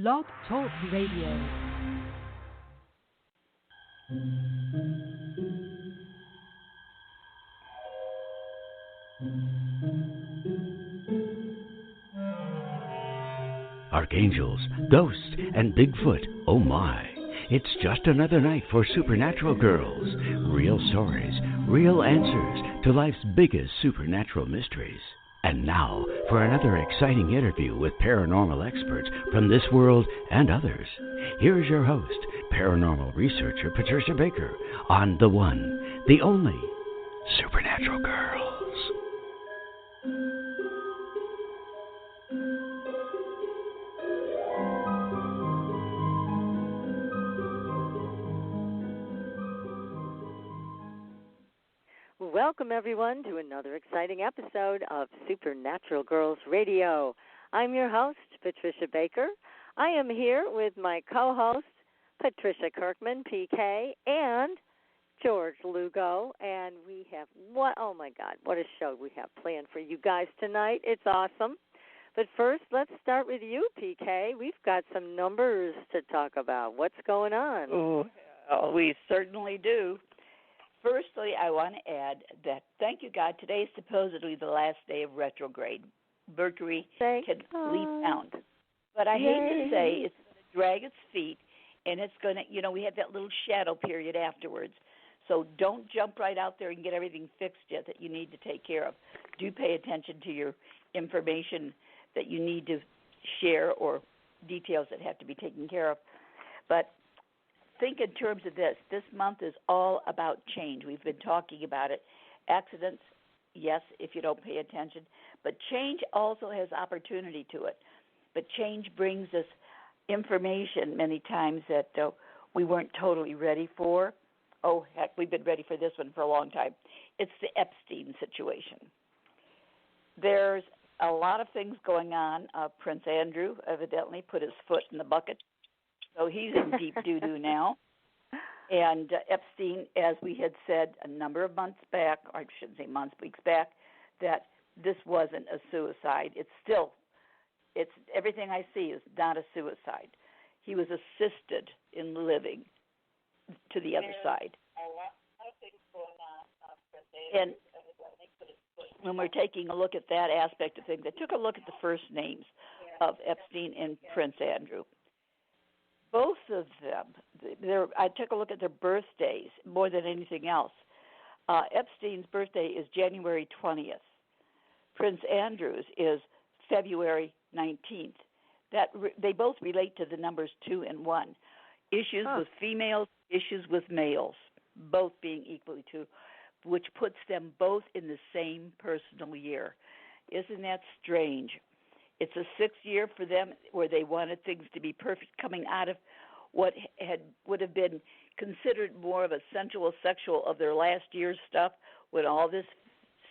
Blog Talk Radio. Archangels, ghosts, and Bigfoot, oh my. It's just another night for Supernatural Girls. Real stories, real answers to life's biggest supernatural mysteries. And now for another exciting interview with paranormal experts from this world and others. Here's your host, paranormal researcher Patricia Baker, on the one, the only Supernatural Girls. Welcome, everyone, to another exciting episode of Supernatural Girls Radio. I'm your host, Patricia Baker. I am here with my co-host, Patricia Kirkman, PK, and George Lugo. And we have, what a show we have planned for you guys tonight. It's awesome. But first, let's start with you, PK. We've got some numbers to talk about. What's going on? Oh, we certainly do. Firstly, I want to add that, thank you, God, today is supposedly the last day of retrograde. Mercury can leap down. But I hate to say it's going to drag its feet, and it's going to, we have that little shadow period afterwards. So don't jump right out there and get everything fixed yet that you need to take care of. Do pay attention to your information that you need to share or details that have to be taken care of. But think in terms of this. This month is all about change. We've been talking about it. Accidents, yes, if you don't pay attention. But change also has opportunity to it. But change brings us information many times that we weren't totally ready for. Oh, heck, we've been ready for this one for a long time. It's the Epstein situation. There's a lot of things going on. Prince Andrew evidently put his foot in the bucket. So he's in deep doo-doo now. And Epstein, as we had said a number of months back, or I shouldn't say months, weeks back, that this wasn't a suicide. It's everything I see is not a suicide. He was assisted in living to the other side. And when we're taking a look at that aspect of things, I took a look at the first names of Epstein and Prince Andrew. Both of them, I took a look at their birthdays more than anything else. Epstein's birthday is January 20th. Prince Andrew's is February 19th. They both relate to the numbers 2 and 1. Issues with females, issues with males, both being equally 2, which puts them both in the same personal year. Isn't that strange? It's a 6th year for them where they wanted things to be perfect, coming out of what would have been considered more of a sensual, sexual of their last year's stuff when all this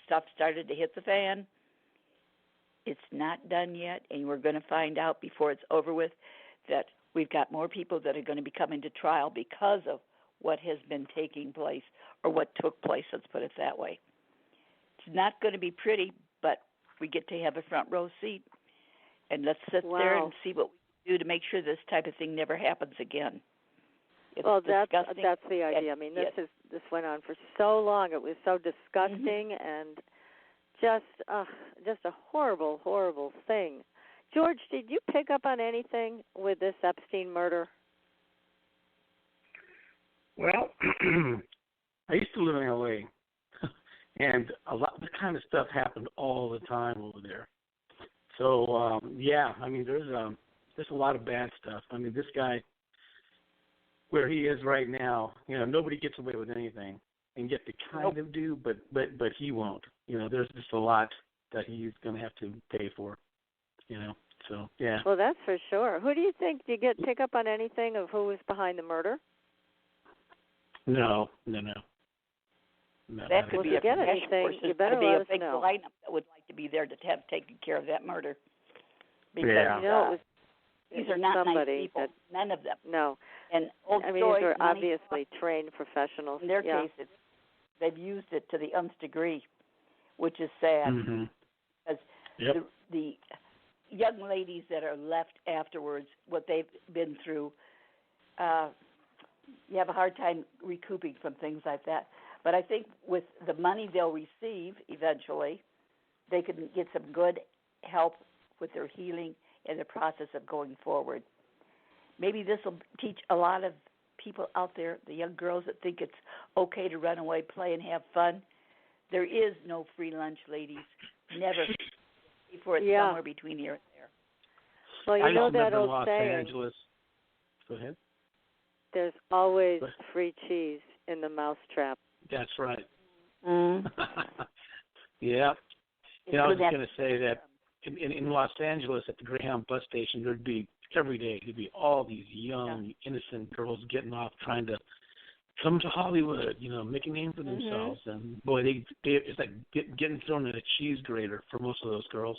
stuff started to hit the fan. It's not done yet, and we're going to find out before it's over with that we've got more people that are going to be coming to trial because of what has been taking place or what took place, let's put it that way. It's not going to be pretty, but we get to have a front row seat. And let's sit there and see what we can do to make sure this type of thing never happens again. It's disgusting. That's the idea. I mean, this went on for so long. It was so disgusting and just a horrible, horrible thing. George, did you pick up on anything with this Epstein murder? Well, I used to live in L.A., and a lot of the kind of stuff happened all the time over there. So, I mean, there's a lot of bad stuff. I mean, this guy, where he is right now, nobody gets away with anything, and yet they kind of do, but he won't. There's just a lot that he's going to have to pay for, so, yeah. Well, that's for sure. Who do you think, did you pick up on anything of who was behind the murder? No. That could be a anything. You better let us know. Lineup that would like to be there to have taken care of that murder. Because these are not nice people. None of them. No. And these are obviously trained professionals. In their case, they've used it to the nth degree, which is sad. Mm-hmm. Because young ladies that are left afterwards, what they've been through, you have a hard time recouping from things like that. But I think with the money they'll receive eventually, they can get some good help with their healing and the process of going forward. Maybe this will teach a lot of people out there, the young girls that think it's okay to run away, play, and have fun. There is no free lunch, ladies. Never. Before it's somewhere between here and there. Well, you know that old Los saying. Angeles. Go ahead. There's always free cheese in the mousetrap. That's right. Mm. Yeah. I was going to say that in Los Angeles at the Greyhound bus station, there'd be every day all these young, innocent girls getting off trying to come to Hollywood, make a name for themselves. And boy, it's like getting thrown in a cheese grater for most of those girls.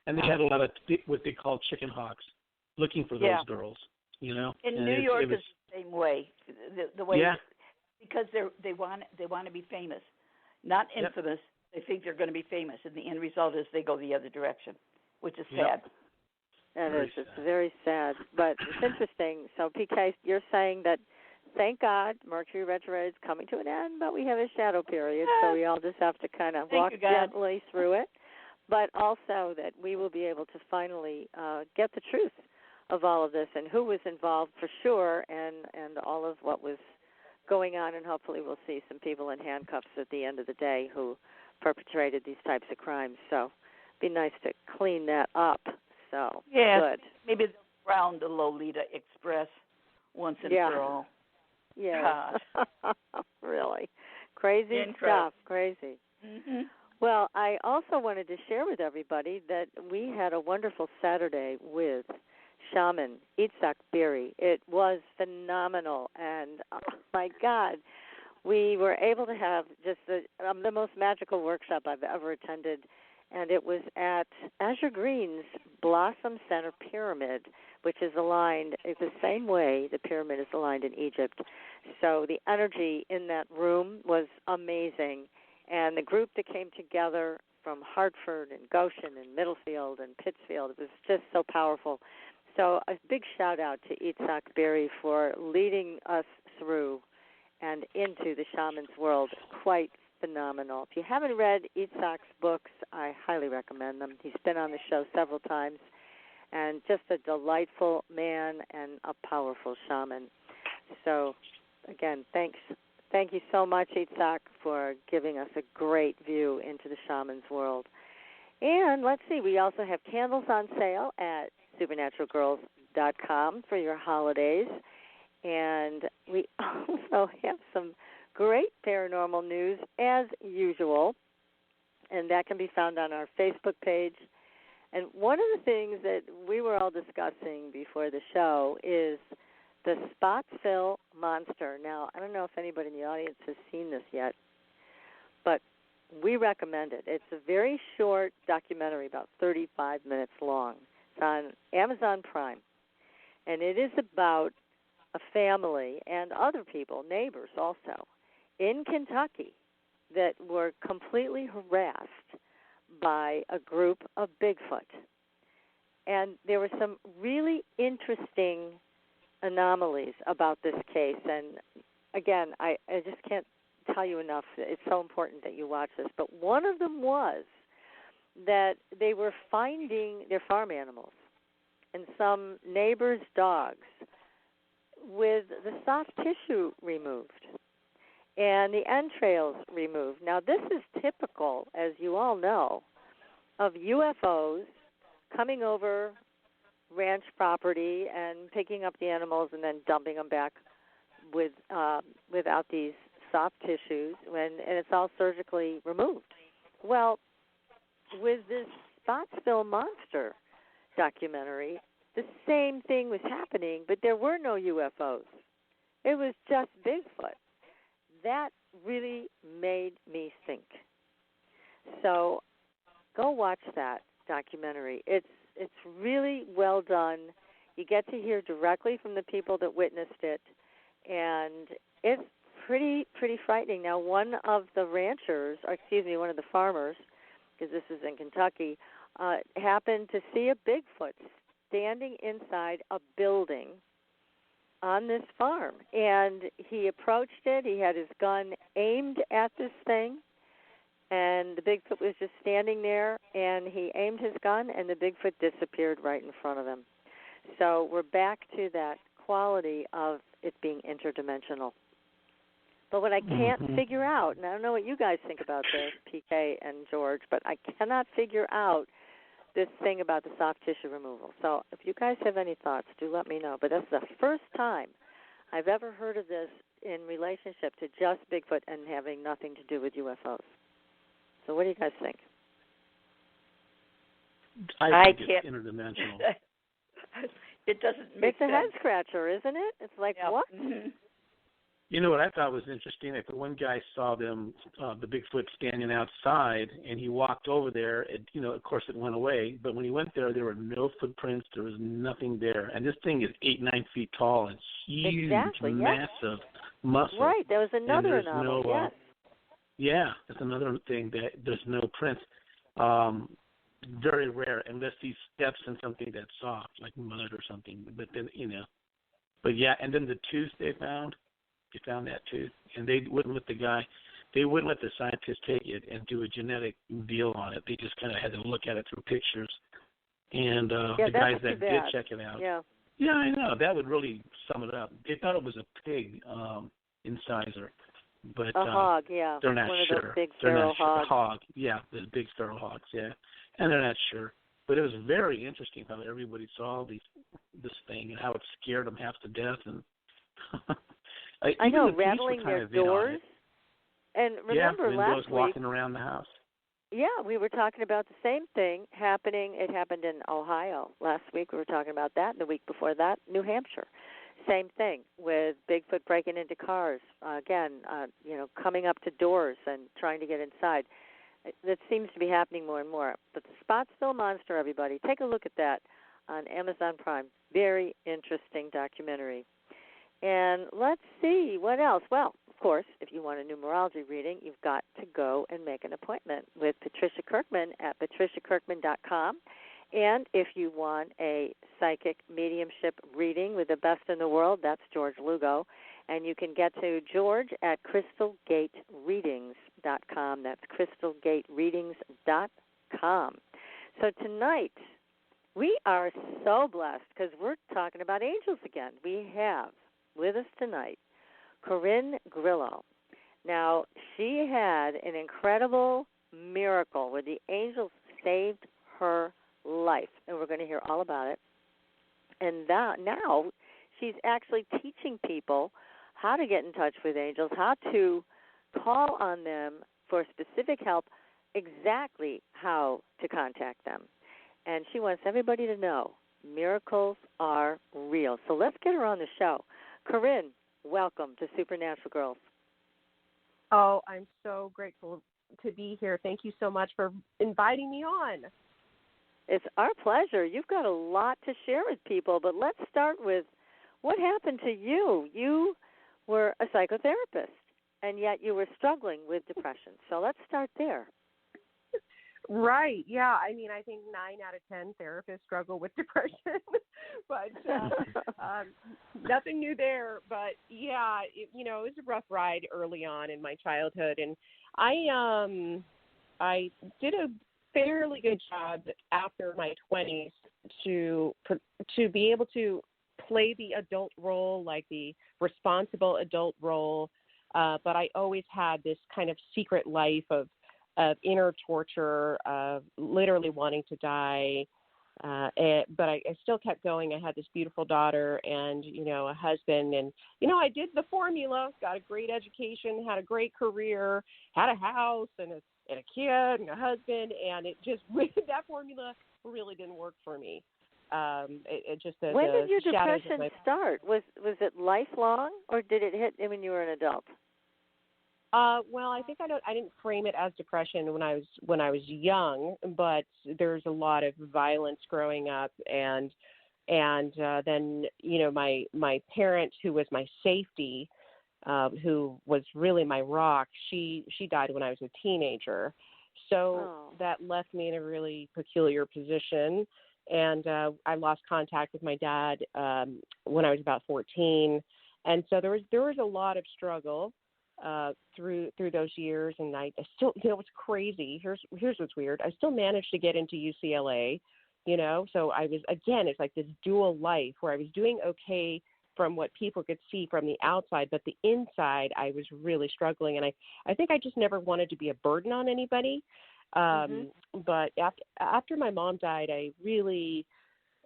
And they had a lot of what they call chicken hawks looking for those girls, In New York is the same way. The way because they want to be famous, not infamous. They think they're going to be famous, and the end result is they go the other direction, which is sad. That is. It's very sad. But it's interesting. So, PK, you're saying that, thank God, Mercury retrograde is coming to an end, but we have a shadow period, so we all just have to kind of walk gently through it. But also that we will be able to finally get the truth of all of this and who was involved for sure and all of what was going on, and hopefully we'll see some people in handcuffs at the end of the day who perpetrated these types of crimes. So it'd be nice to clean that up. So good. Maybe they'll ground the Lolita Express once and for all. Yeah. Really. Crazy stuff. Crazy. Mm-hmm. Well, I also wanted to share with everybody that we had a wonderful Saturday with shaman Itzhak Beery. It was phenomenal, and oh my God, we were able to have just the most magical workshop I've ever attended, and it was at Azure Green's Blossom Center Pyramid, which is aligned the same way the pyramid is aligned in Egypt. So the energy in that room was amazing, and the group that came together from Hartford and Goshen and Middlefield and Pittsfield, it was just so powerful. So a big shout-out to Itzhak Beery for leading us through and into the shaman's world. Quite phenomenal. If you haven't read Itzhak's books, I highly recommend them. He's been on the show several times, and just a delightful man and a powerful shaman. So, again, thank you so much, Itzhak, for giving us a great view into the shaman's world. And let's see, we also have candles on sale at supernaturalgirls.com for your holidays. And we also have some great paranormal news, as usual, and that can be found on our Facebook page. And one of the things that we were all discussing before the show is the Spotsville Monster. Now, I don't know if anybody in the audience has seen this yet, but we recommend it. It's a very short documentary, about 35 minutes long. It's on Amazon Prime, and it is about a family and other people, neighbors also, in Kentucky that were completely harassed by a group of Bigfoot. And there were some really interesting anomalies about this case. And, again, I just can't tell you enough. It's so important that you watch this. But one of them was that they were finding their farm animals and some neighbors' dogs with the soft tissue removed and the entrails removed. Now, this is typical, as you all know, of UFOs coming over ranch property and picking up the animals and then dumping them back without these soft tissues, and it's all surgically removed. Well, with this Spotsville Monster documentary, the same thing was happening, but there were no UFOs. It was just Bigfoot. That really made me think. So go watch that documentary. It's really well done. You get to hear directly from the people that witnessed it, and it's pretty frightening. Now, one of the ranchers, or excuse me, one of the farmers, because this is in Kentucky, happened to see a Bigfoot standing inside a building on this farm. And he approached it. He had his gun aimed at this thing, and the Bigfoot was just standing there, and he aimed his gun, and the Bigfoot disappeared right in front of him. So we're back to that quality of it being interdimensional. But what I can't figure out, and I don't know what you guys think about this, PK and George, but I cannot figure out this thing about the soft tissue removal. So if you guys have any thoughts, do let me know. But that's the first time I've ever heard of this in relationship to just Bigfoot and having nothing to do with UFOs. So what do you guys think? I think it's interdimensional. It doesn't make sense. It's sense. a head scratcher, isn't it? It's like, what? Mm-hmm. You know what I thought was interesting? Like the one guy saw the Bigfoot standing outside, and he walked over there. Of course, it went away. But when he went there were no footprints. There was nothing there. And this thing is 8-9 feet tall and huge, massive muscle. Right. There was another anomaly. Yes. Yeah, that's another thing that there's no prints. Very rare, unless he steps in something that's soft, like mud or something. But then, But yeah, and then the tooth they found that tooth, and they wouldn't let the scientists take it and do a genetic deal on it. They just kind of had to look at it through pictures. And the guys that did check it out. Yeah, I know. That would really sum it up. They thought it was a pig incisor. But a hog, yeah. They're not One sure. Of those big they're feral not sure. Hogs. Hog, yeah, the big feral hogs, yeah. And they're not sure. But it was very interesting how everybody saw this thing and how it scared them half to death. And I know, rattling their doors. And remember last week, walking around the house. Yeah, we were talking about the same thing happening. It happened in Ohio last week. We were talking about that. And the week before that, New Hampshire. Same thing with Bigfoot breaking into cars. Coming up to doors and trying to get inside. That seems to be happening more and more. But the Spottsville Monster, everybody, take a look at that on Amazon Prime. Very interesting documentary. And let's see, what else? Well, of course, if you want a numerology reading, you've got to go and make an appointment with Patricia Kirkman at patriciakirkman.com. And if you want a psychic mediumship reading with the best in the world, that's George Lugo. And you can get to George at crystalgatereadings.com. That's crystalgatereadings.com. So tonight, we are so blessed because we're talking about angels again. We have with us tonight Corin Grillo. Now, she had an incredible miracle where the angels saved her life, and we're going to hear all about it. And now she's actually teaching people how to get in touch with angels, how to call on them for specific help, exactly how to contact them. And she wants everybody to know miracles are real. So let's get her on the show. Corin, welcome to Supernatural Girls. Oh, I'm so grateful to be here. Thank you so much for inviting me on. It's our pleasure. You've got a lot to share with people, but let's start with what happened to you. You were a psychotherapist, and yet you were struggling with depression. So let's start there. Right. Yeah. I mean, I think 9 out of 10 therapists struggle with depression, but nothing new there. But yeah, it was a rough ride early on in my childhood, and I did a fairly good job after my 20s to be able to play the adult role, like the responsible adult role. But I always had this kind of secret life of inner torture, of literally wanting to die. But I still kept going. I had this beautiful daughter and, a husband. And, I did the formula, got a great education, had a great career, had a house and a kid and a husband. And it just, that formula really didn't work for me. It just when did your depression start? Was it lifelong, or did it hit when you were an adult? Well, I think I didn't frame it as depression when I was young, but there's a lot of violence growing up, and then my parent, who was my safety, who was really my rock, she died when I was a teenager, So that left me in a really peculiar position. And I lost contact with my dad when I was about 14. And so there was a lot of struggle through those years. And I still, what's crazy, here's what's weird. I still managed to get into UCLA, so I was, again, it's like this dual life where I was doing okay from what people could see from the outside, but the inside I was really struggling. And I think I just never wanted to be a burden on anybody. But after my mom died, I really,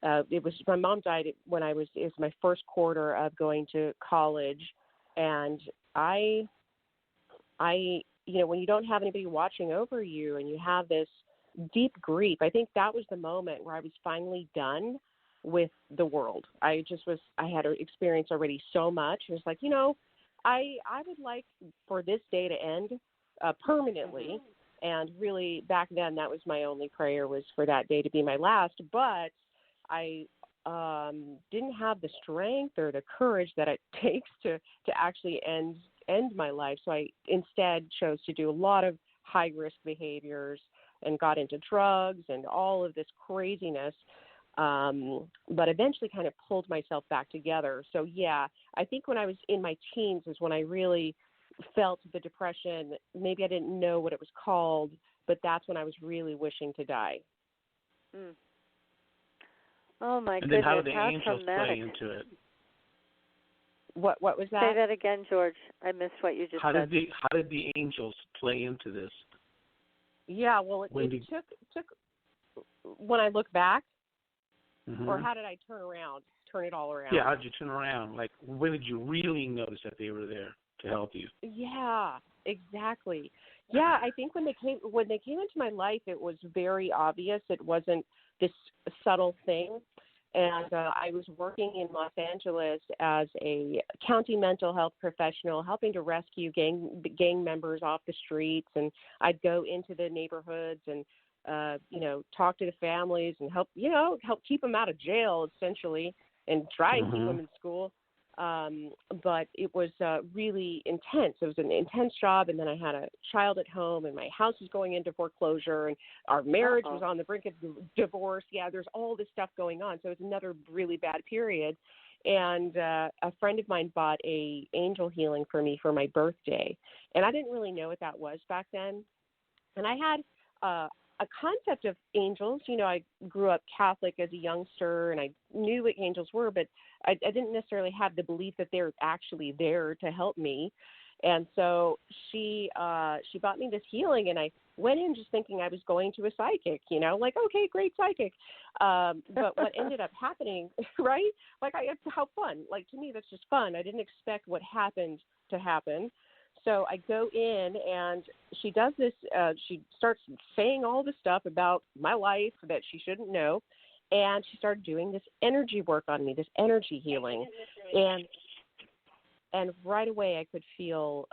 my mom died when it was my first quarter of going to college. And I, when you don't have anybody watching over you and you have this deep grief, I think that was the moment where I was finally done with the world. I had experienced already so much. It was like, I would like for this day to end permanently. And really back then that was my only prayer, was for that day to be my last. But I didn't have the strength or the courage that it takes to actually end my life. So I instead chose to do a lot of high risk behaviors and got into drugs and all of this craziness. But eventually kind of pulled myself back together. So yeah, I think when I was in my teens is when I really felt the depression. Maybe I didn't know what it was called, but that's when I was really wishing to die. Oh my and goodness! Then how did the angels traumatic. play into it? What was that? Say that again, George. I missed what you just said. How did the angels play into this? Yeah, well, it took when I look back, or how did I turn it all around? Yeah, how did you turn around? Like, when did you really notice that they were there to help you? Yeah, exactly. Yeah, I think when they came into my life, it was very obvious. It wasn't this subtle thing. And I was working in Los Angeles as a county mental health professional, helping to rescue gang members off the streets. And I'd go into the neighborhoods and talk to the families and help keep them out of jail, essentially, and try and keep them in school. But it was really intense. It was an intense job. And then I had a child at home, and my house was going into foreclosure, and our marriage was on the brink of divorce. Yeah, there's all this stuff going on. So it was another really bad period. And a friend of mine bought a angel healing for me for my birthday. And I didn't really know what that was back then. And I had a concept of angels. I grew up Catholic as a youngster, and I knew what angels were, but I didn't necessarily have the belief that they're actually there to help me. And so she bought me this healing, and I went in just thinking I was going to a psychic, like, okay, great psychic. But what ended up happening, right? Like, how fun. Like, to me, that's just fun. I didn't expect what happened to happen. So I go in, and she does this, she starts saying all this stuff about my life that she shouldn't know. And she started doing this energy work on me, this energy healing. And right away I could feel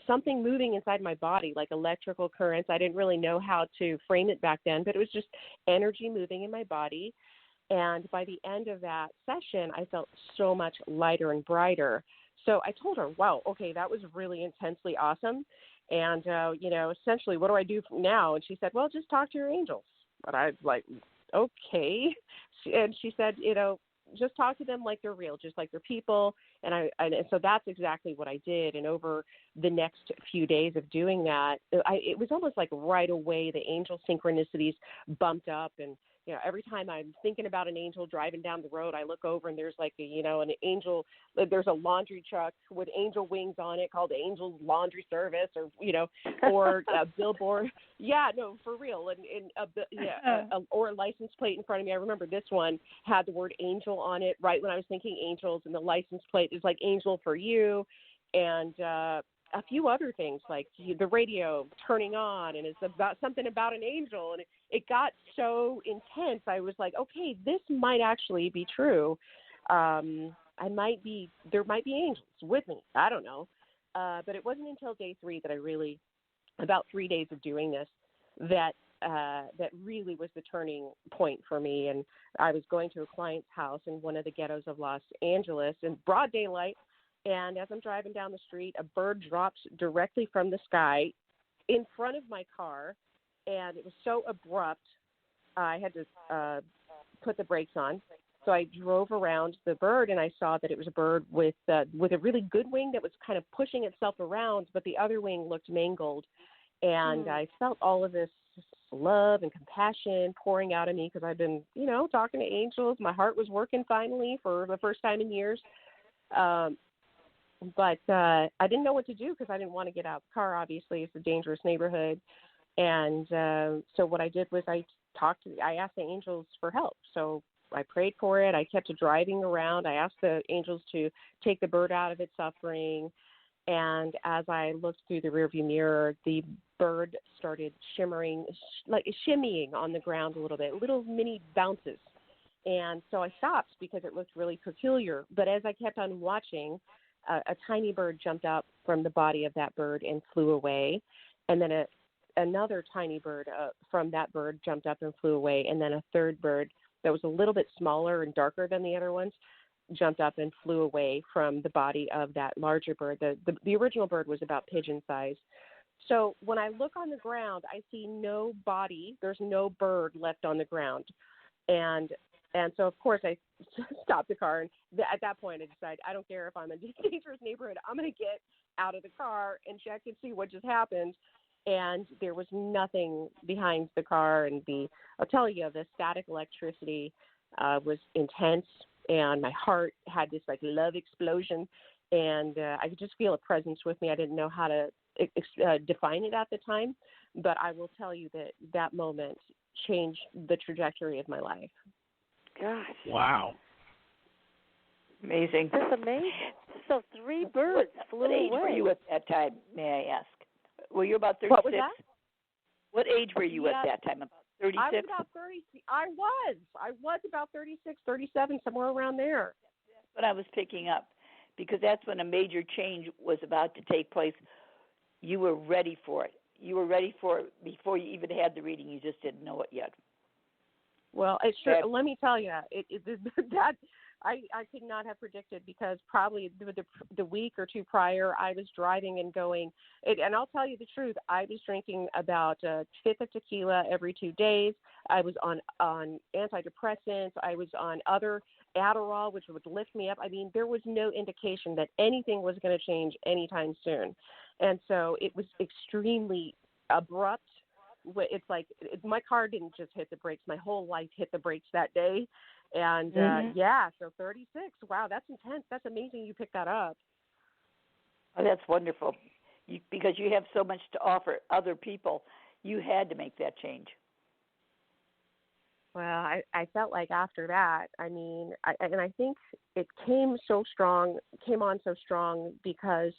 something moving inside my body, like electrical currents. I didn't really know how to frame it back then, but it was just energy moving in my body. And by the end of that session, I felt so much lighter and brighter. So I told her, wow, okay, that was really intensely awesome. And, essentially, what do I do now? And she said, well, just talk to your angels. But I was like, okay. And she said, just talk to them like they're real, just like they're people. And so that's exactly what I did. And over the next few days of doing that, it was almost like right away the angel synchronicities bumped up. And, every time I'm thinking about an angel driving down the road, I look over and there's like an angel, there's a laundry truck with angel wings on it called Angel's Laundry Service, or a billboard. Yeah, no, for real. Or a license plate in front of me. I remember this one had the word angel on it right when I was thinking angels, and the license plate is like angel for you. And a few other things, like the radio turning on, and it's about something about an angel, and it got so intense. I was like, okay, this might actually be true. There might be angels with me. I don't know. But it wasn't until day 3 that I really, about 3 days of doing this, that really was the turning point for me. And I was going to a client's house in one of the ghettos of Los Angeles in broad daylight. And as I'm driving down the street, a bird drops directly from the sky in front of my car, and it was so abrupt, I had to put the brakes on. So I drove around the bird, and I saw that it was a bird with a really good wing that was kind of pushing itself around, but the other wing looked mangled. And I felt all of this love and compassion pouring out of me because I've been, talking to angels. My heart was working finally for the first time in years. But I didn't know what to do because I didn't want to get out of the car. Obviously, it's a dangerous neighborhood. And so what I did was I asked the angels for help. So I prayed for it. I kept driving around. I asked the angels to take the bird out of its suffering. And as I looked through the rearview mirror, the bird started shimmying on the ground a little bit, little mini bounces. And so I stopped because it looked really peculiar. But as I kept on watching, a tiny bird jumped out from the body of that bird and flew away. And then another tiny bird from that bird jumped up and flew away. And then a third bird that was a little bit smaller and darker than the other ones jumped up and flew away from the body of that larger bird. The original bird was about pigeon size. So when I look on the ground, I see no body. There's no bird left on the ground. And so, of course, I stopped the car. And at that point, I decided, I don't care if I'm in a dangerous neighborhood. I'm going to get out of the car and check and see what just happened. And there was nothing behind the car. And I'll tell you, the static electricity was intense. And my heart had this love explosion. And I could just feel a presence with me. I didn't know how to define it at the time. But I will tell you that moment changed the trajectory of my life. Gosh. Wow. Amazing. That's amazing. So 3 birds flew away. What age were you at that time, may I ask? Were you about 36? What was that? What age were you at that time? About 36? I was about 30. I was about 36, 37, somewhere around there. That's what I was picking up, because that's when a major change was about to take place. You were ready for it. You were ready for it before you even had the reading. You just didn't know it yet. Well, let me tell you, that I could not have predicted, because probably the week or two prior, I was driving and going, and I'll tell you the truth, I was drinking about a fifth of tequila every 2 days. I was on antidepressants. I was on other Adderall, which would lift me up. I mean, there was no indication that anything was going to change anytime soon. And so it was extremely abrupt. It's like my car didn't just hit the brakes. My whole life hit the brakes that day. And so 36. Wow, that's intense. That's amazing you picked that up. Oh, that's wonderful. Because you have so much to offer other people, you had to make that change. Well, I felt like after that, I mean, I think it came on so strong because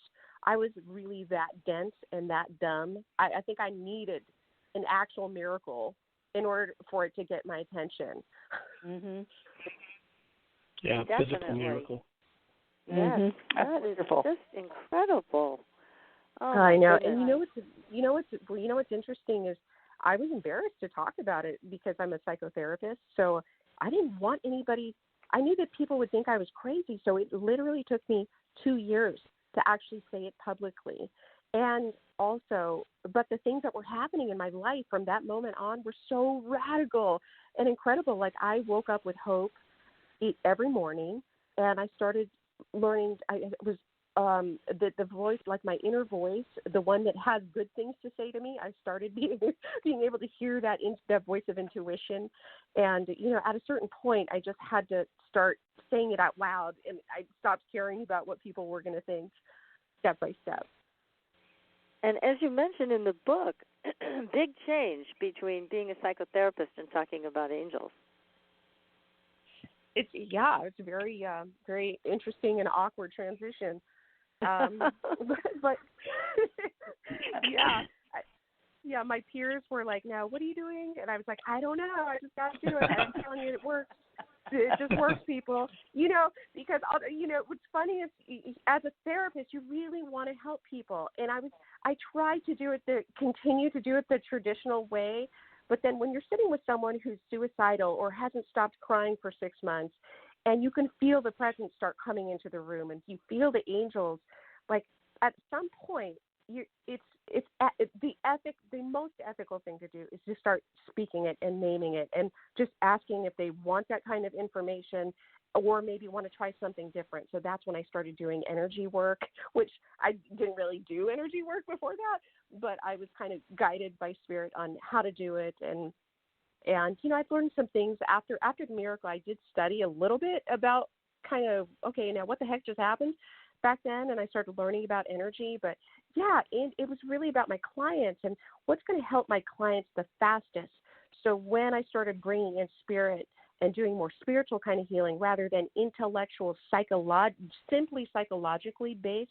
I was really that dense and that dumb. I think I needed an actual miracle in order for it to get my attention. Mm-hmm. Yeah, definitely. Physical miracle. Yes, That's that wonderful. is just incredible. Oh, I know, goodness. and you know what's interesting is I was embarrassed to talk about it because I'm a psychotherapist. So I didn't want anybody. I knew that people would think I was crazy. So it literally took me 2 years to actually say it publicly. And also, but the things that were happening in my life from that moment on were so radical and incredible. Like I woke up with hope every morning, and I started learning. It was the voice, like my inner voice, the one that has good things to say to me. I started being able to hear that voice of intuition. And, at a certain point, I just had to start saying it out loud, and I stopped caring about what people were going to think step by step. And as you mentioned in the book, big change between being a psychotherapist and talking about angels. It's very, very interesting and awkward transition. But my peers were like, "Now, what are you doing?" And I was like, "I don't know. I just got to do it. I'm telling you, it works. It just works, people." Because what's funny is, as a therapist, you really want to help people, and I tried to continue to do it the traditional way. But then when you're sitting with someone who's suicidal or hasn't stopped crying for 6 months, and you can feel the presence start coming into the room, and you feel the angels, like at some point the most ethical thing to do is to start speaking it and naming it and just asking if they want that kind of information or maybe want to try something different. So that's when I started doing energy work, which I didn't really do energy work before that, but I was kind of guided by spirit on how to do it. And I've learned some things after the miracle. I did study a little bit about kind of, okay, now what the heck just happened back then, and I started learning about energy. But yeah, and it was really about my clients and what's going to help my clients the fastest. So when I started bringing in spirit and doing more spiritual kind of healing rather than intellectual, simply psychologically based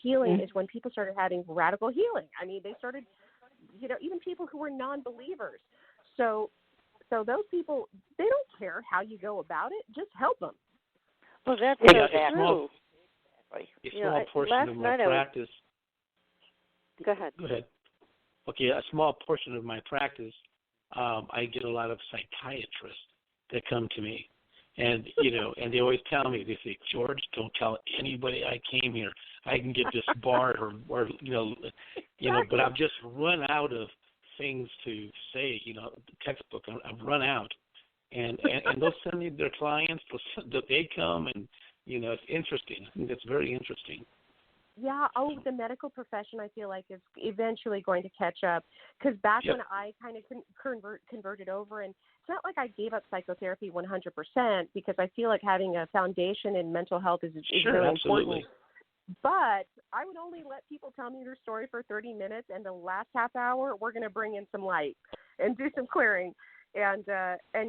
healing is when people started having radical healing. I mean, they started, even people who were non-believers. So those people, they don't care how you go about it. Just help them. Well, that's so true. A small portion of my practice. Go ahead. Okay, a small portion of my practice, I get a lot of psychiatrists that come to me, and and they always tell me, they say, George, don't tell anybody I came here. I can get disbarred or but I've just run out of things to say. The textbook, I've run out, and they'll send me their clients. They come and it's interesting. I think that's very interesting. Yeah. Oh, the medical profession, I feel like, is eventually going to catch up. Because back when I kind of converted over, and it's not like I gave up psychotherapy 100%, because I feel like having a foundation in mental health is really absolutely. important. But I would only let people tell me their story for 30 minutes, and the last half hour, we're going to bring in some light and do some clearing. And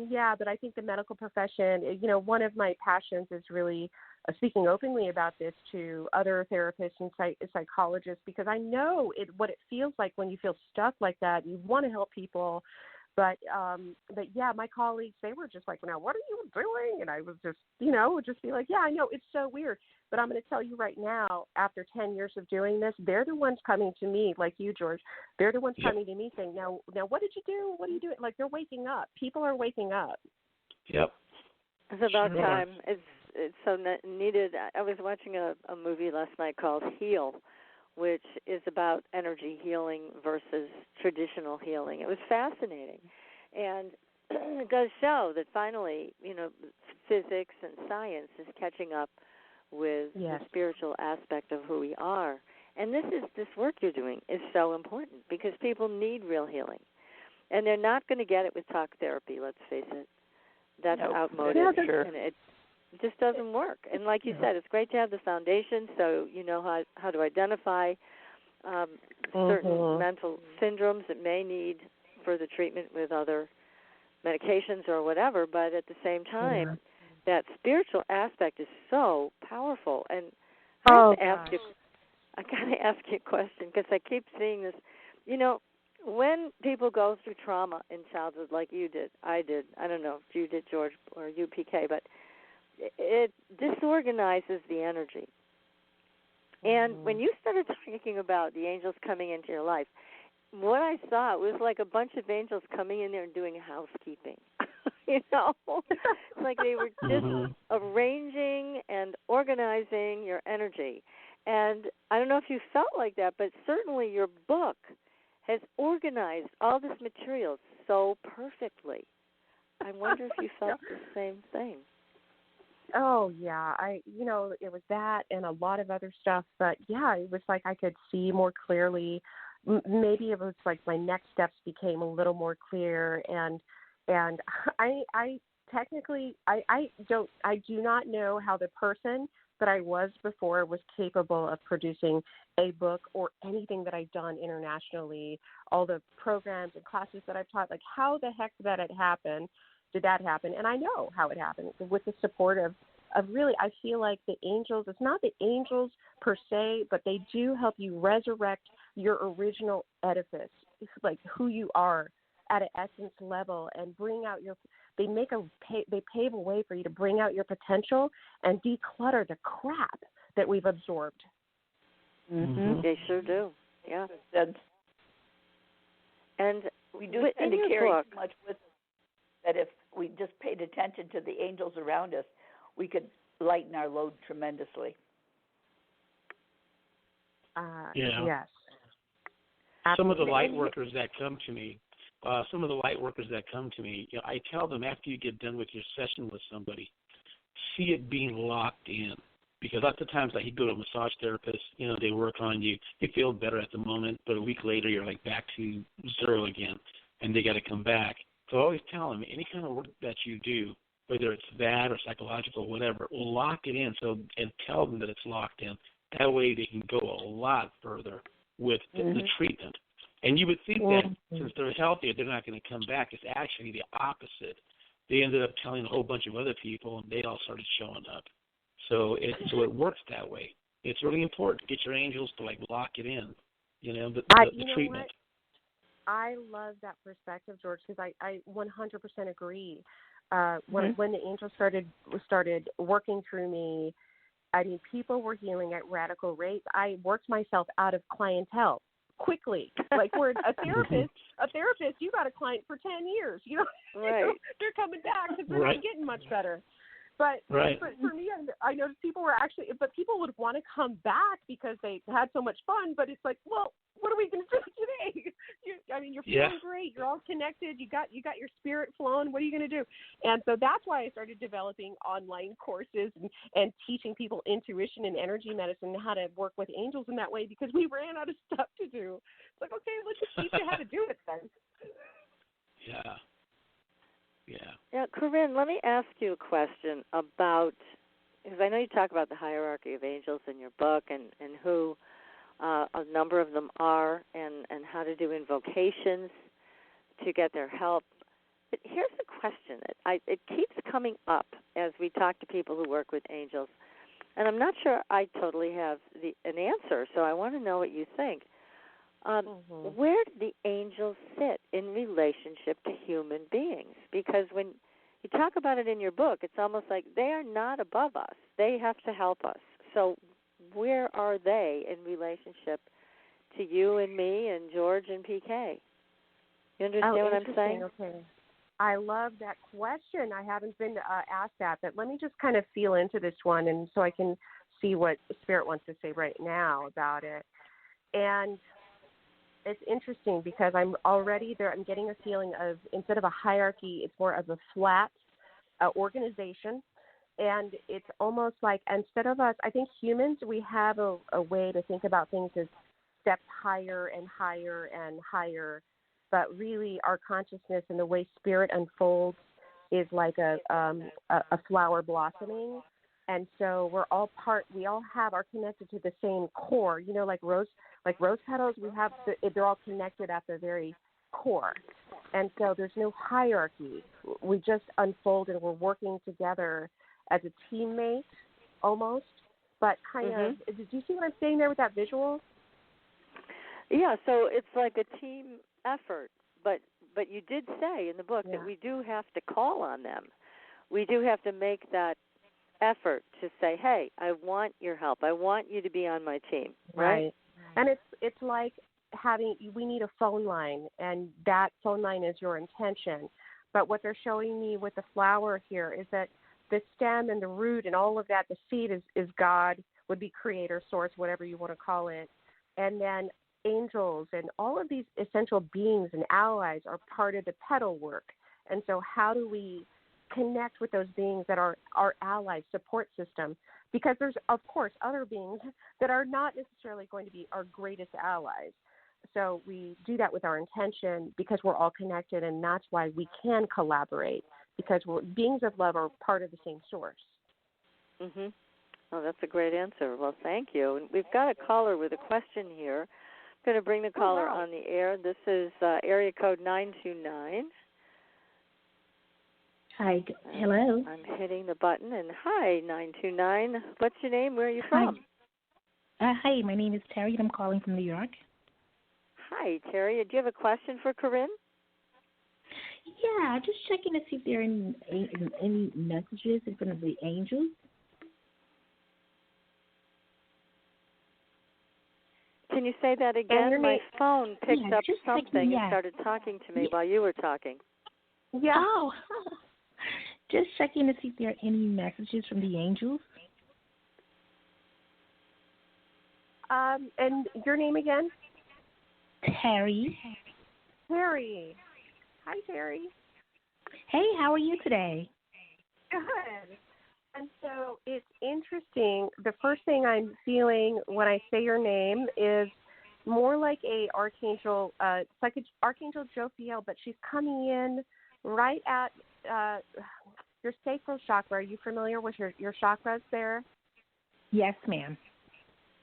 yeah, but I think the medical profession, one of my passions is really speaking openly about this to other therapists and psychologists, because I know what it feels like when you feel stuck like that. You want to help people, but yeah, my colleagues, they were just like, now what are you doing? And I was just, would just be like, yeah, I know, it's so weird. But I'm going to tell you right now, after 10 years of doing this, they're the ones coming to me, like you, George. They're the ones coming to me saying, now, what did you do? What are you doing? Like, they're waking up. People are waking up. Yep. It's about time. It's so needed. I was watching a movie last night called Heal, which is about energy healing versus traditional healing. It was fascinating. And it does show that finally, physics and science is catching up with the spiritual aspect of who we are. And this work you're doing is so important because people need real healing. And they're not going to get it with talk therapy, let's face it. That's outmoded. And it just doesn't work. And like you said, it's great to have the foundation so you know how to identify certain mental syndromes that may need further treatment with other medications or whatever. But at the same time, that spiritual aspect is so powerful. And I got to ask you a question because I keep seeing this. When people go through trauma in childhood like you did, I don't know if you did, George, or you, PK, but it disorganizes the energy. And when you started talking about the angels coming into your life, what I saw was like a bunch of angels coming in there and doing housekeeping. Like they were just arranging and organizing your energy. And I don't know if you felt like that, but certainly your book has organized all this material so perfectly. I wonder if you felt the same thing. Oh, yeah. It was that and a lot of other stuff. But, yeah, it was like I could see more clearly. Maybe it was like my next steps became a little more clear. And I technically, I do not know how the person that I was before was capable of producing a book or anything that I've done internationally, all the programs and classes that I've taught. Like, how the heck did that happen? And I know how it happened with the support of really, I feel like the angels, it's not the angels per se, but they do help you resurrect your original edifice, like who you are at an essence level, and bring out they pave a way for you to bring out your potential and declutter the crap that we've absorbed. They sure do. Yeah. And we do tend to carry so much with us that if we just paid attention to the angels around us, we could lighten our load tremendously. Yes. some of the light workers that come to me, I tell them after you get done with your session with somebody, see it being locked in. Because lots of times, like you go to a massage therapist, they work on you. You feel better at the moment, but a week later, you're like back to zero again, and they got to come back. So I always tell them, any kind of work that you do, whether it's that or psychological, whatever, lock it in. And tell them that it's locked in. That way, they can go a lot further with the treatment. And you would think that since they're healthier, they're not going to come back. It's actually the opposite. They ended up telling a whole bunch of other people, and they all started showing up. So it works that way. It's really important to get your angels to lock it in, the treatment. What? I love that perspective, George, because I 100% agree. When the angels started working through me, I mean, people were healing at radical rates. I worked myself out of clientele quickly. Like where a therapist, you got a client for 10 years. Right. They're coming back because they're not getting much better. But for me, I noticed people would want to come back because they had so much fun. But it's like, well, what are we going to do today? You're feeling great. You're all connected. You got your spirit flowing. What are you going to do? And so that's why I started developing online courses and teaching people intuition and energy medicine and how to work with angels in that way because we ran out of stuff to do. It's like, okay, let's just teach you how to do it then. Yeah. Yeah, Corinne, let me ask you a question about, because I know you talk about the hierarchy of angels in your book and who a number of them are and how to do invocations to get their help. But here's the question that it keeps coming up as we talk to people who work with angels, and I'm not sure I totally have an answer, so I want to know what you think. Where do the angels sit in relationship to human beings? Because when you talk about it in your book, it's almost like they are not above us. They have to help us. So where are they in relationship to you and me and George and PK? You understand what I'm saying? Okay. I love that question. I haven't been asked that, but let me just kind of feel into this one and so I can see what Spirit wants to say right now about it. And it's interesting because I'm already there. I'm getting a feeling of instead of a hierarchy, it's more of a flat organization. And it's almost like instead of us, I think humans, we have a way to think about things as steps higher and higher and higher. But really our consciousness and the way spirit unfolds is like a flower blossoming. And so we all are connected to the same core, like rose petals, they're all connected at the very core. And so there's no hierarchy. We just unfold and we're working together as a teammate almost, but kind of, did you see what I'm saying there with that visual? Yeah, so it's like a team effort, but you did say in the book that we do have to call on them. We do have to make that effort to say, hey, I want your help. I want you to be on my team, right? And it's like we need a phone line, and that phone line is your intention. But what they're showing me with the flower here is that the stem and the root and all of that, the seed is God, would be creator, source, whatever you want to call it. And then angels and all of these essential beings and allies are part of the petal work. And so how do we connect with those beings that are our allies, support system? Because there's, of course, other beings that are not necessarily going to be our greatest allies. So we do that with our intention because we're all connected, and that's why we can collaborate, because beings of love are part of the same source. Mm-hmm. Oh, that's a great answer. Well, thank you. And we've got a caller with a question here. I'm going to bring the caller on the air. This is area code 929. Hi, hello. I'm hitting the button, and hi, 929. What's your name? Where are you from? Hi, my name is Terry, and I'm calling from New York. Hi, Terry. Do you have a question for Corinne? Yeah, just checking to see if there are any messages in front of the angels. Can you say that again? My phone picked up something and started talking to me while you were talking. Yeah. Oh, just checking to see if there are any messages from the angels. And your name again? Terry. Terry. Hi, Terry. Hey, how are you today? Good. And so it's interesting. The first thing I'm feeling when I say your name is more like a archangel. It's like Archangel Jophiel, but she's coming in right at your sacral chakra. Are you familiar with your chakras there? Yes, ma'am.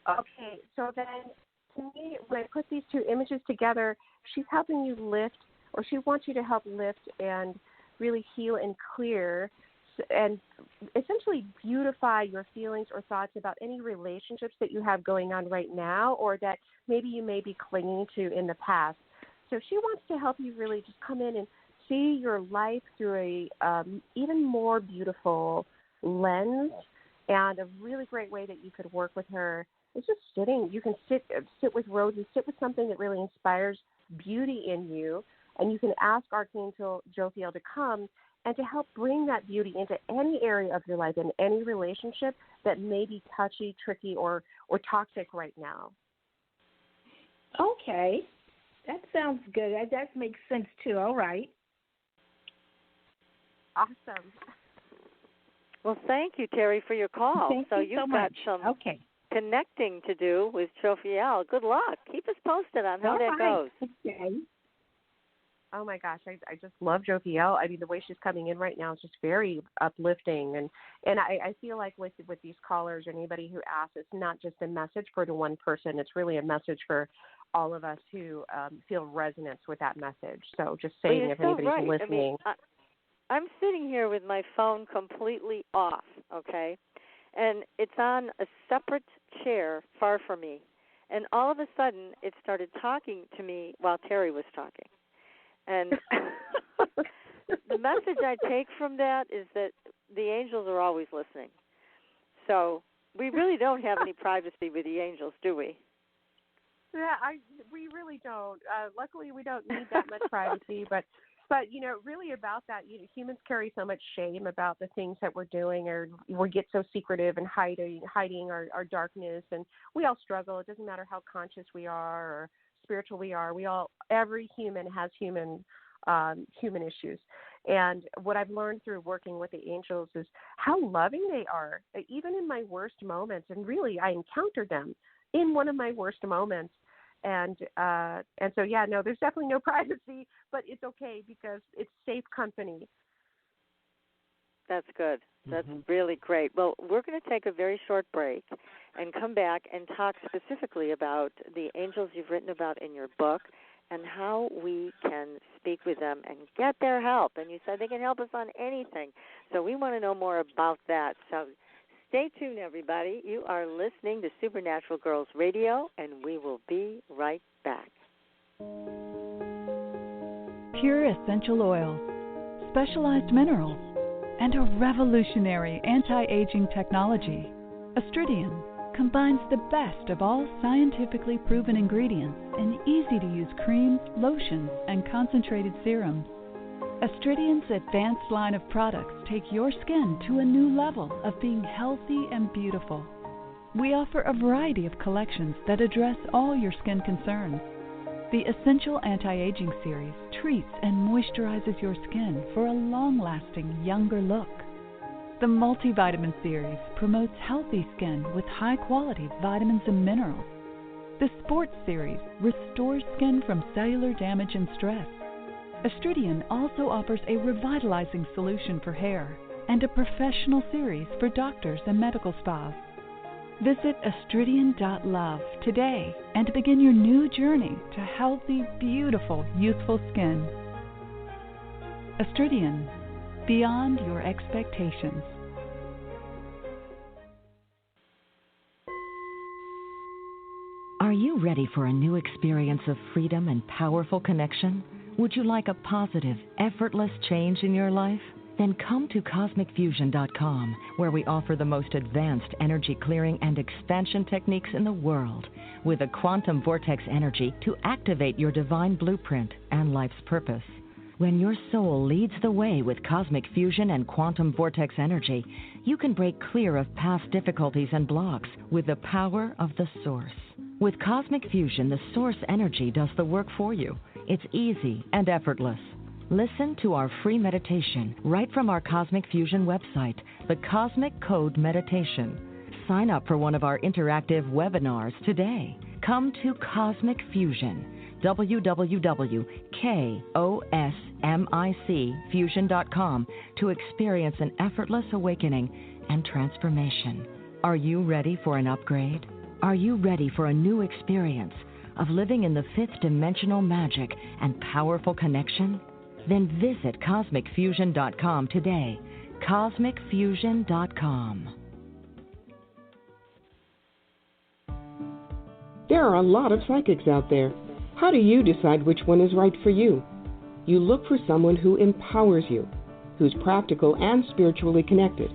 Okay, so then to me, when I put these two images together, she's helping you lift, or she wants you to help lift and really heal and clear and essentially beautify your feelings or thoughts about any relationships that you have going on right now or that maybe you may be clinging to in the past. So she wants to help you really just come in and see your life through a even more beautiful lens, and a really great way that you could work with her is just sitting. You can sit with roses, sit with something that really inspires beauty in you, and you can ask Archangel Jophiel to come and to help bring that beauty into any area of your life and any relationship that may be touchy, tricky, or toxic right now. Okay. That sounds good. That makes sense, too. All right. Awesome. Well, thank you, Terry, for your call. Thank you you've so got much. some connecting to do with Jophiel. Good luck. Keep us posted on how that goes. Okay. Oh, my gosh. I just love Jophiel. I mean, the way she's coming in right now is just very uplifting. And I feel like with these callers or anybody who asks, it's not just a message for the one person. It's really a message for all of us who feel resonance with that message. So just saying, if anybody's listening. I mean, I'm sitting here with my phone completely off, okay? And it's on a separate chair far from me. And all of a sudden, it started talking to me while Terry was talking. And the message I take from that is that the angels are always listening. So we really don't have any privacy with the angels, do we? Yeah, we really don't. Luckily, we don't need that much privacy, but really about that, humans carry so much shame about the things that we're doing, or we get so secretive and hiding our darkness, and we all struggle. It doesn't matter how conscious we are or spiritual we are. Every human has human issues. And what I've learned through working with the angels is how loving they are, even in my worst moments. And really, I encountered them in one of my worst moments. And so, yeah, no, there's definitely no privacy, but it's okay because it's safe company. That's good. That's really great. Well, we're going to take a very short break and come back and talk specifically about the angels you've written about in your book and how we can speak with them and get their help. And you said they can help us on anything. So we want to know more about that. So stay tuned, everybody. You are listening to Supernatural Girls Radio, and we will be right back. Pure essential oils, specialized minerals, and a revolutionary anti-aging technology. Astridian combines the best of all scientifically proven ingredients in easy-to-use creams, lotions, and concentrated serums. Astridian's advanced line of products take your skin to a new level of being healthy and beautiful. We offer a variety of collections that address all your skin concerns. The Essential Anti-Aging Series treats and moisturizes your skin for a long-lasting, younger look. The Multivitamin Series promotes healthy skin with high-quality vitamins and minerals. The Sports Series restores skin from cellular damage and stress. Astridian also offers a revitalizing solution for hair and a professional series for doctors and medical spas. Visit astridian.love today and begin your new journey to healthy, beautiful, youthful skin. Astridian, beyond your expectations. Are you ready for a new experience of freedom and powerful connection? Would you like a positive, effortless change in your life? Then come to CosmicFusion.com, where we offer the most advanced energy clearing and expansion techniques in the world, with a quantum vortex energy to activate your divine blueprint and life's purpose. When your soul leads the way with cosmic fusion and quantum vortex energy, you can break clear of past difficulties and blocks with the power of the source. With Cosmic Fusion, the source energy does the work for you. It's easy and effortless. Listen to our free meditation right from our Cosmic Fusion website, the Cosmic Code Meditation. Sign up for one of our interactive webinars today. Come to Cosmic Fusion, www.kosmicfusion.com, to experience an effortless awakening and transformation. Are you ready for an upgrade? Are you ready for a new experience of living in the fifth dimensional magic and powerful connection? Then visit CosmicFusion.com today. CosmicFusion.com. There are a lot of psychics out there. How do you decide which one is right for you? You look for someone who empowers you, who's practical and spiritually connected,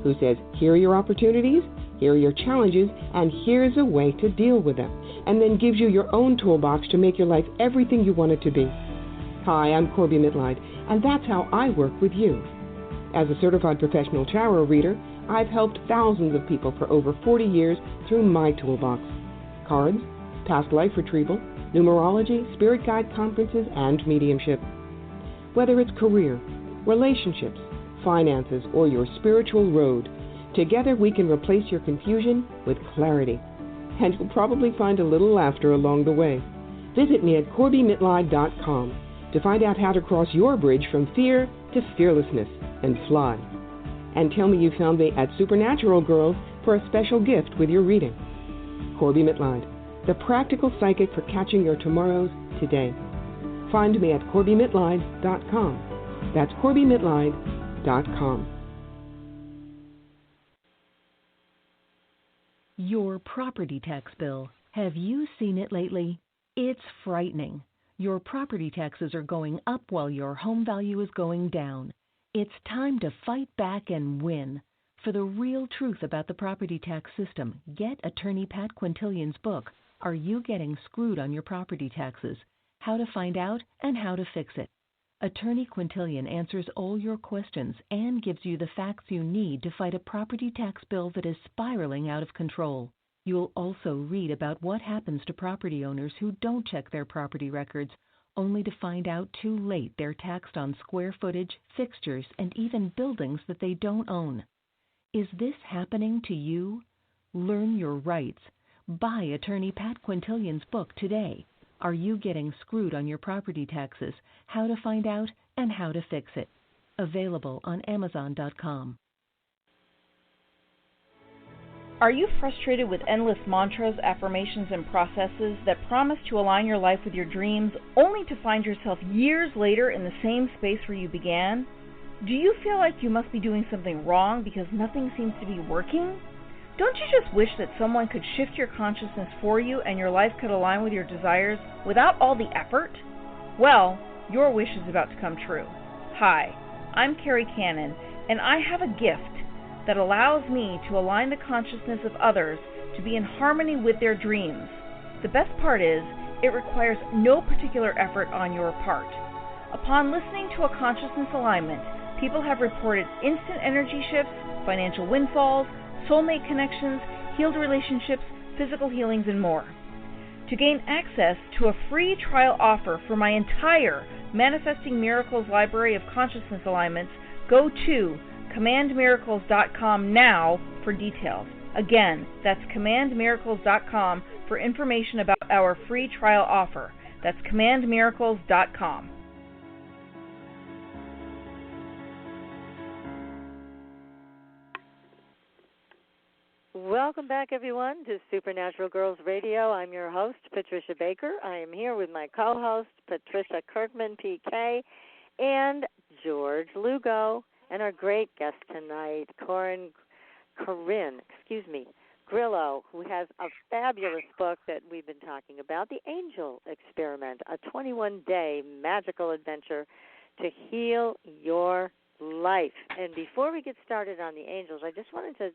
who says, here are your opportunities, here are your challenges, and here's a way to deal with them, and then gives you your own toolbox to make your life everything you want it to be. Hi, I'm Corby Mitleid, and that's how I work with you. As a certified professional tarot reader, I've helped thousands of people for over 40 years through my toolbox. Cards, past life retrieval, numerology, spirit guide conferences, and mediumship. Whether it's career, relationships, finances, or your spiritual road, together we can replace your confusion with clarity. And you'll probably find a little laughter along the way. Visit me at CorbyMitleid.com to find out how to cross your bridge from fear to fearlessness and fly. And tell me you found me at Supernatural Girls for a special gift with your reading. Corby Mitleid, the practical psychic for catching your tomorrows today. Find me at CorbyMitleid.com. That's CorbyMitleid.com. Your property tax bill. Have you seen it lately? It's frightening. Your property taxes are going up while your home value is going down. It's time to fight back and win. For the real truth about the property tax system, get attorney Pat Quintilian's book, Are You Getting Screwed on Your Property Taxes? How to Find Out and How to Fix It. Attorney Quintilian answers all your questions and gives you the facts you need to fight a property tax bill that is spiraling out of control. You'll also read about what happens to property owners who don't check their property records, only to find out too late they're taxed on square footage, fixtures, and even buildings that they don't own. Is this happening to you? Learn your rights. Buy attorney Pat Quintilian's book today. Are You Getting Screwed on Your Property Taxes? How to Find Out and How to Fix It. Available on Amazon.com. Are you frustrated with endless mantras, affirmations, and processes that promise to align your life with your dreams, only to find yourself years later in the same space where you began? Do you feel like you must be doing something wrong because nothing seems to be working? Don't you just wish that someone could shift your consciousness for you and your life could align with your desires without all the effort? Well, your wish is about to come true. Hi, I'm Carrie Cannon, and I have a gift that allows me to align the consciousness of others to be in harmony with their dreams. The best part is, it requires no particular effort on your part. Upon listening to a consciousness alignment, people have reported instant energy shifts, financial windfalls, soulmate connections, healed relationships, physical healings, and more. To gain access to a free trial offer for my entire Manifesting Miracles library of consciousness alignments, go to CommandMiracles.com now for details. Again, that's CommandMiracles.com for information about our free trial offer. That's CommandMiracles.com. Welcome back, everyone, to Supernatural Girls Radio. I'm your host, Patricia Baker. I am here with my co-host, Patricia Kirkman, PK, and George Lugo, and our great guest tonight, Corin Grillo, who has a fabulous book that we've been talking about, The Angel Experiment, a 21-day magical adventure to heal your life. And before we get started on the angels, I just wanted to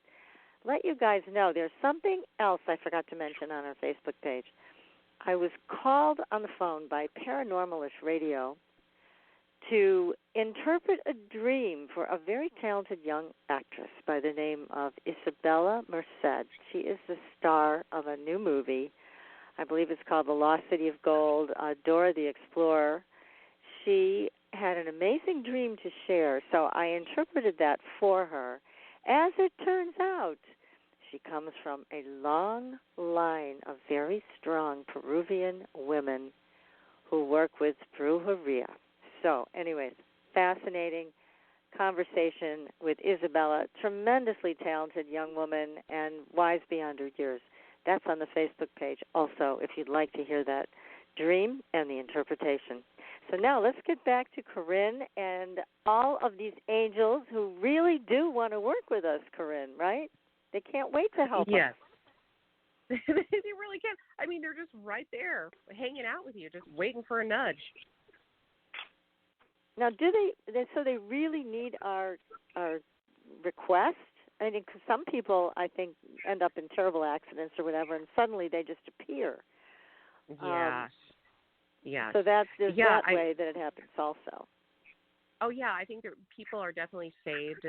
let you guys know there's something else I forgot to mention on our Facebook page. I was called on the phone by Paranormalish Radio to interpret a dream for a very talented young actress by the name of Isabella Merced. She is the star of a new movie I believe it's called The Lost City of Gold, Dora the Explorer. She had an amazing dream to share, so I interpreted that for her. As it turns out, she comes from a long line of very strong Peruvian women who work with brujeria. So, anyways, fascinating conversation with Isabella, tremendously talented young woman and wise beyond her years. That's on the Facebook page also, if you'd like to hear that dream and the interpretation. So now let's get back to Corinne and all of these angels who really do want to work with us, Corinne, right? They can't wait to help us. Yes. They really can. I mean, they're just right there, hanging out with you, just waiting for a nudge. Now, so they really need our request? I mean, 'cause some people, I think, end up in terrible accidents or whatever, and suddenly they just appear. Yes. Yes. So there's that way that it happens also. Oh, yeah, I think that people are definitely saved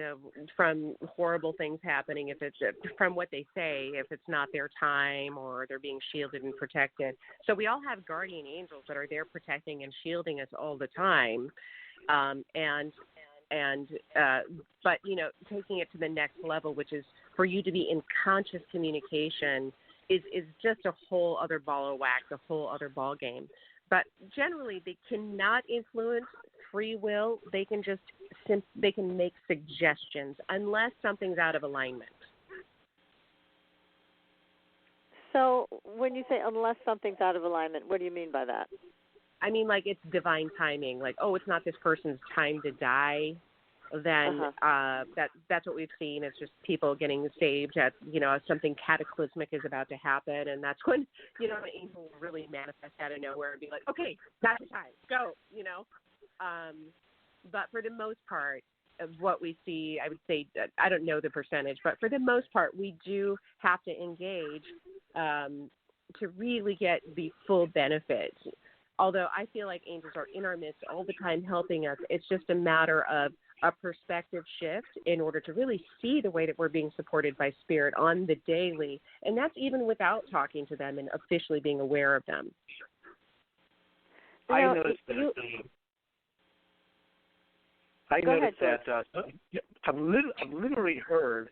from horrible things happening if it's from what they say, if it's not their time or they're being shielded and protected. So we all have guardian angels that are there protecting and shielding us all the time. But, you know, taking it to the next level, which is for you to be in conscious communication is just a whole other ball of wax, a whole other ball game. But generally, they cannot influence free will. They can just they can make suggestions unless something's out of alignment. So when you say unless something's out of alignment, what do you mean by that? I mean, like, it's divine timing. Like, oh, it's not this person's time to die. Then that's what we've seen. It's just people getting saved at, you know, something cataclysmic is about to happen, and that's when, you know, an angel will really manifest out of nowhere and be like, okay, that's the time, go, you know. But for the most part, of what we see, I would say, I don't know the percentage, but for the most part, we do have to engage to really get the full benefit. Although I feel like angels are in our midst all the time helping us, it's just a matter of a perspective shift in order to really see the way that we're being supported by Spirit on the daily. And that's even without talking to them and officially being aware of them. I noticed that. I've literally heard,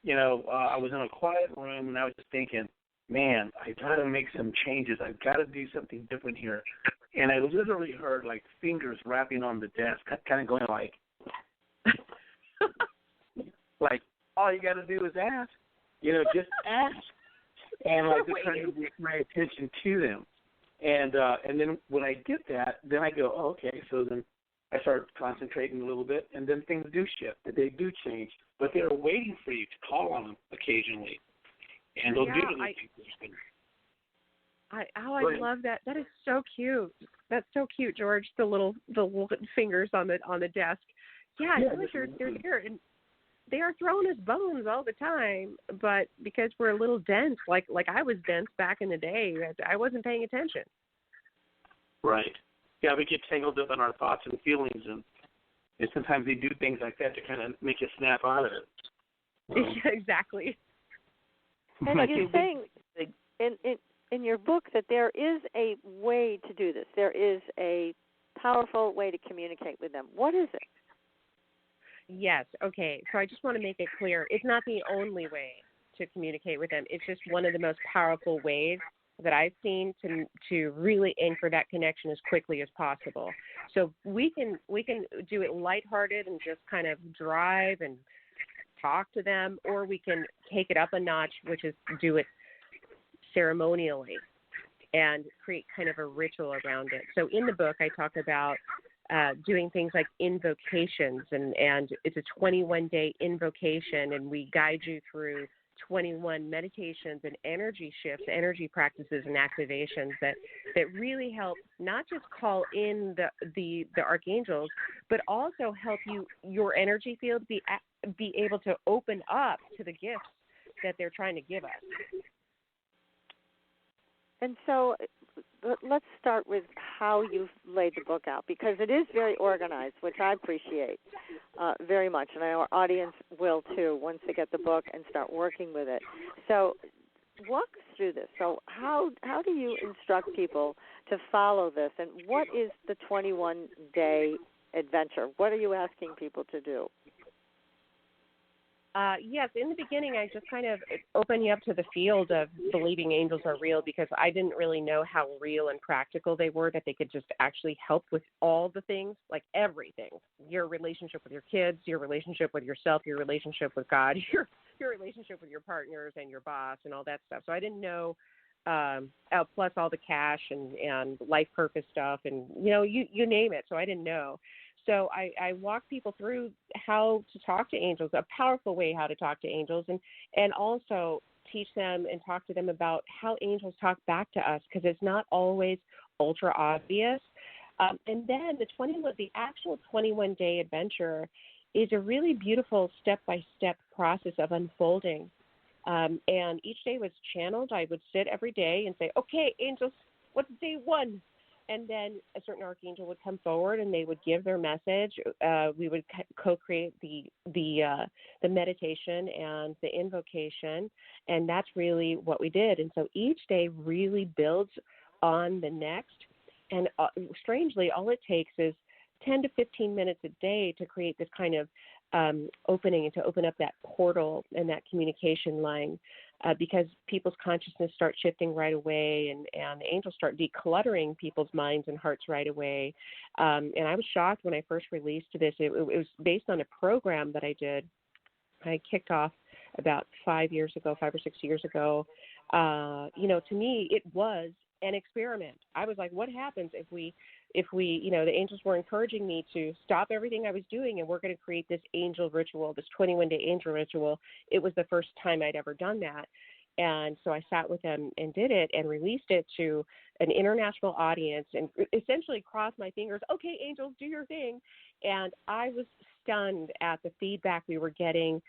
you know, I was in a quiet room and I was just thinking, man, I got to make some changes. I've got to do something different here. And I literally heard, like, fingers rapping on the desk, kind of going like, like, all you got to do is ask. You know, just ask. And, like, just trying to get my attention to them. And then when I get that, then I go, oh, okay, so then I start concentrating a little bit, and then things do shift. They do change. But they're waiting for you to call on them occasionally. And they'll do anything. I love that. That is so cute. That's so cute, George. The little fingers on the desk. Yeah, I feel like they're there, and they are throwing us bones all the time. But because we're a little dense, like I was dense back in the day, I wasn't paying attention. Right. Yeah, we get tangled up in our thoughts and feelings, and sometimes they do things like that to kind of make you snap out of it. Exactly. And you're saying in your book that there is a way to do this. There is a powerful way to communicate with them. What is it? Yes. Okay. So I just want to make it clear. It's not the only way to communicate with them. It's just one of the most powerful ways that I've seen to really anchor that connection as quickly as possible. So we can do it lighthearted and just kind of drive and talk to them, or we can take it up a notch, which is do it ceremonially and create kind of a ritual around it. So in the book, I talk about doing things like invocations, and it's a 21-day invocation, and we guide you through 21 meditations and energy shifts, energy practices and activations that really help not just call in the archangels, but also help your energy field be able to open up to the gifts that they're trying to give us. And so let's start with how you've laid the book out, because it is very organized, which I appreciate very much, and our audience will too once they get the book and start working with it. So walk us do this. So how do you instruct people to follow this? And what is the 21-day adventure? What are you asking people to do? Yes, in the beginning, I just kind of opened you up to the field of believing angels are real because I didn't really know how real and practical they were, that they could just actually help with all the things, like everything. Your relationship with your kids, your relationship with yourself, your relationship with God, your relationship with your partners and your boss and all that stuff. So I didn't know, plus all the cash and life purpose stuff and, you name it. So I didn't know. So I walk people through how to talk to angels, a powerful way how to talk to angels, and also teach them and talk to them about how angels talk back to us, because it's not always ultra obvious. And then the actual 21-day adventure is a really beautiful step-by-step process of unfolding. And each day was channeled. I would sit every day and say, okay, angels, what's day one? And then a certain archangel would come forward and they would give their message. We would co-create the meditation and the invocation, and that's really what we did. And so each day really builds on the next. And strangely, all it takes is 10 to 15 minutes a day to create this kind of opening and to open up that portal and that communication line, because people's consciousness starts shifting right away, and the angels start decluttering people's minds and hearts right away. And I was shocked when I first released this. It was based on a program that I did. I kicked off about 5 or 6 years ago. To me, it was an experiment. I was like, what happens if we, the angels were encouraging me to stop everything I was doing and we're going to create this angel ritual, this 21-day angel ritual. It was the first time I'd ever done that. And so I sat with them and did it and released it to an international audience and essentially crossed my fingers. Okay, angels, do your thing. And I was stunned at the feedback we were getting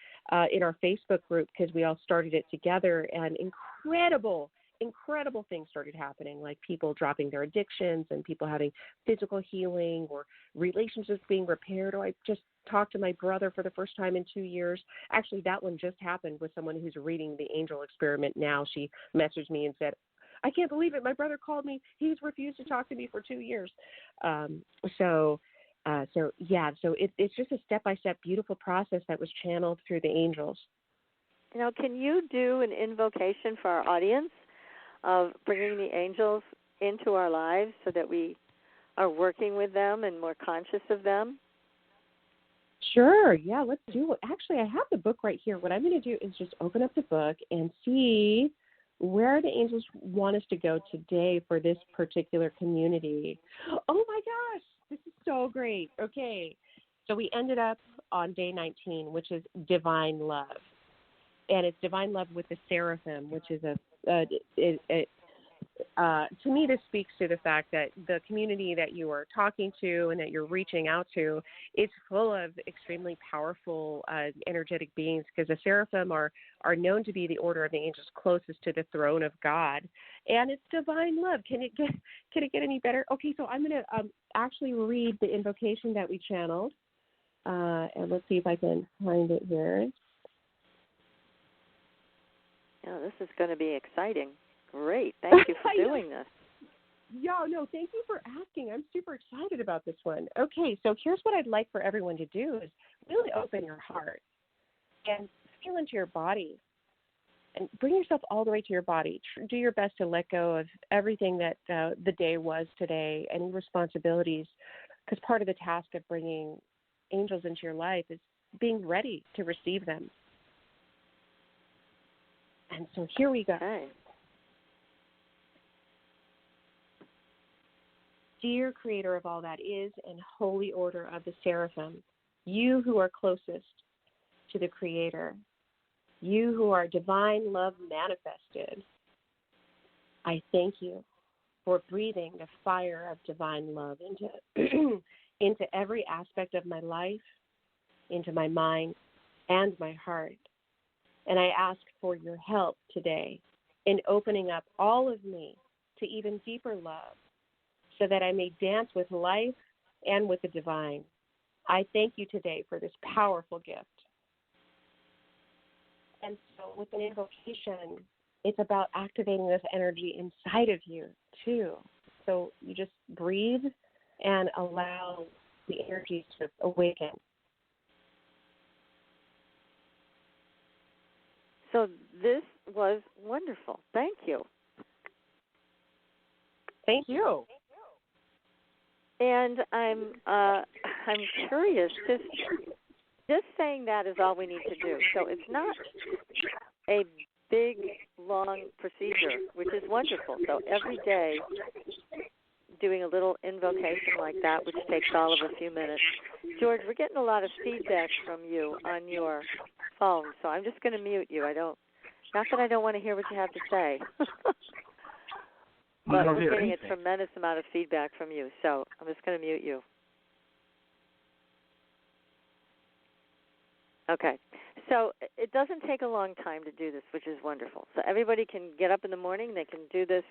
in our Facebook group, because we all started it together, and incredible things started happening, like people dropping their addictions and people having physical healing or relationships being repaired. Or I just talked to my brother for the first time in 2 years. Actually, that one just happened with someone who's reading the Angel Experiment now. She messaged me and said, I can't believe it. My brother called me. He's refused to talk to me for 2 years. So it's just a step-by-step beautiful process that was channeled through the angels. Can you do an invocation for our audience of bringing the angels into our lives so that we are working with them and more conscious of them? Sure. Yeah, let's do it. Actually, I have the book right here. What I'm going to do is just open up the book and see where the angels want us to go today for this particular community. Oh, my gosh. This is so great. Okay. So we ended up on day 19, which is divine love. And it's divine love with the seraphim, which is to me, this speaks to the fact that the community that you are talking to and that you're reaching out to is full of extremely powerful, energetic beings, because the seraphim are known to be the order of the angels closest to the throne of God, and it's divine love. Can it get any better? Okay, so I'm going to actually read the invocation that we channeled, and let's see if I can find it here. Yeah, this is going to be exciting. Great. Thank you for doing this. Yeah, no, thank you for asking. I'm super excited about this one. Okay, so here's what I'd like for everyone to do is really open your heart and feel into your body and bring yourself all the way to your body. Do your best to let go of everything that the day was today, any responsibilities, because part of the task of bringing angels into your life is being ready to receive them. And so here we go. Okay. Dear Creator of all that is and holy order of the seraphim, you who are closest to the Creator, you who are divine love manifested, I thank you for breathing the fire of divine love into every aspect of my life, into my mind and my heart. And I ask for your help today in opening up all of me to even deeper love, so that I may dance with life and with the divine. I thank you today for this powerful gift. And so with an invocation, it's about activating this energy inside of you too. So you just breathe and allow the energy to awaken. So this was wonderful. Thank you. Thank you. And I'm curious. Just saying that is all we need to do. So it's not a big, long procedure, which is wonderful. So every day, doing a little invocation like that, which takes all of a few minutes. George, we're getting a lot of feedback from you on your phone, so I'm just going to mute you. Not that I don't want to hear what you have to say, but we're getting a tremendous amount of feedback from you, so I'm just going to mute you. Okay. So it doesn't take a long time to do this, which is wonderful. So everybody can get up in the morning. They can do this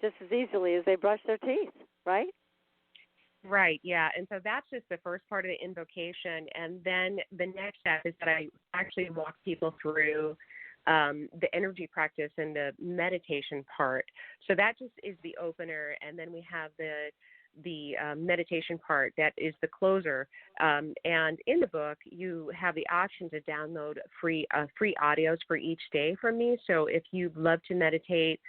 just as easily as they brush their teeth, right? Right, yeah. And so that's just the first part of the invocation. And then the next step is that I actually walk people through the energy practice and the meditation part. So that just is the opener. And then we have the meditation part that is the closer. And in the book, you have the option to download free audios for each day from me. So if you'd love to meditate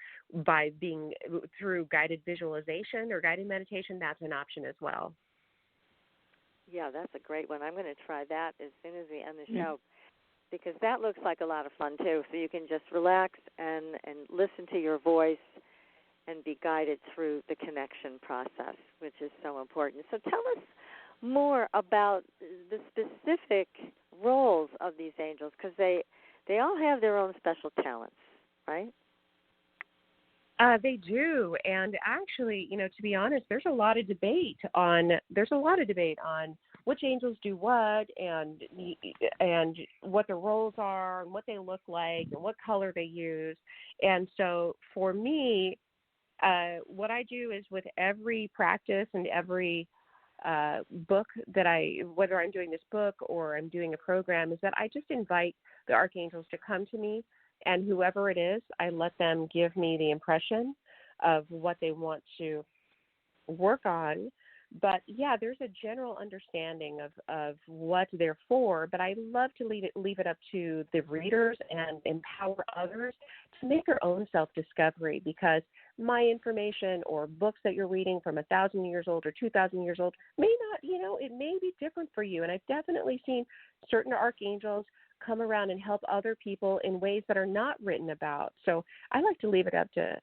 by being through guided visualization or guided meditation, that's an option as well. Yeah, that's a great one. I'm going to try that as soon as we end the show, because that looks like a lot of fun too. So you can just relax and listen to your voice and be guided through the connection process, which is so important. So tell us more about the specific roles of these angels, because they all have their own special talents, right? They do, and actually, to be honest, there's a lot of debate on which angels do what, and what their roles are, and what they look like, and what color they use. And so, for me, what I do is with every practice and every book that whether I'm doing this book or I'm doing a program, is that I just invite the archangels to come to me. And whoever it is, I let them give me the impression of what they want to work on. But, yeah, there's a general understanding of what they're for, but I love to leave it up to the readers and empower others to make their own self-discovery, because my information or books that you're reading from 1,000 years old or 2,000 years old may not, it may be different for you. And I've definitely seen certain archangels come around and help other people in ways that are not written about. So I like to leave it up to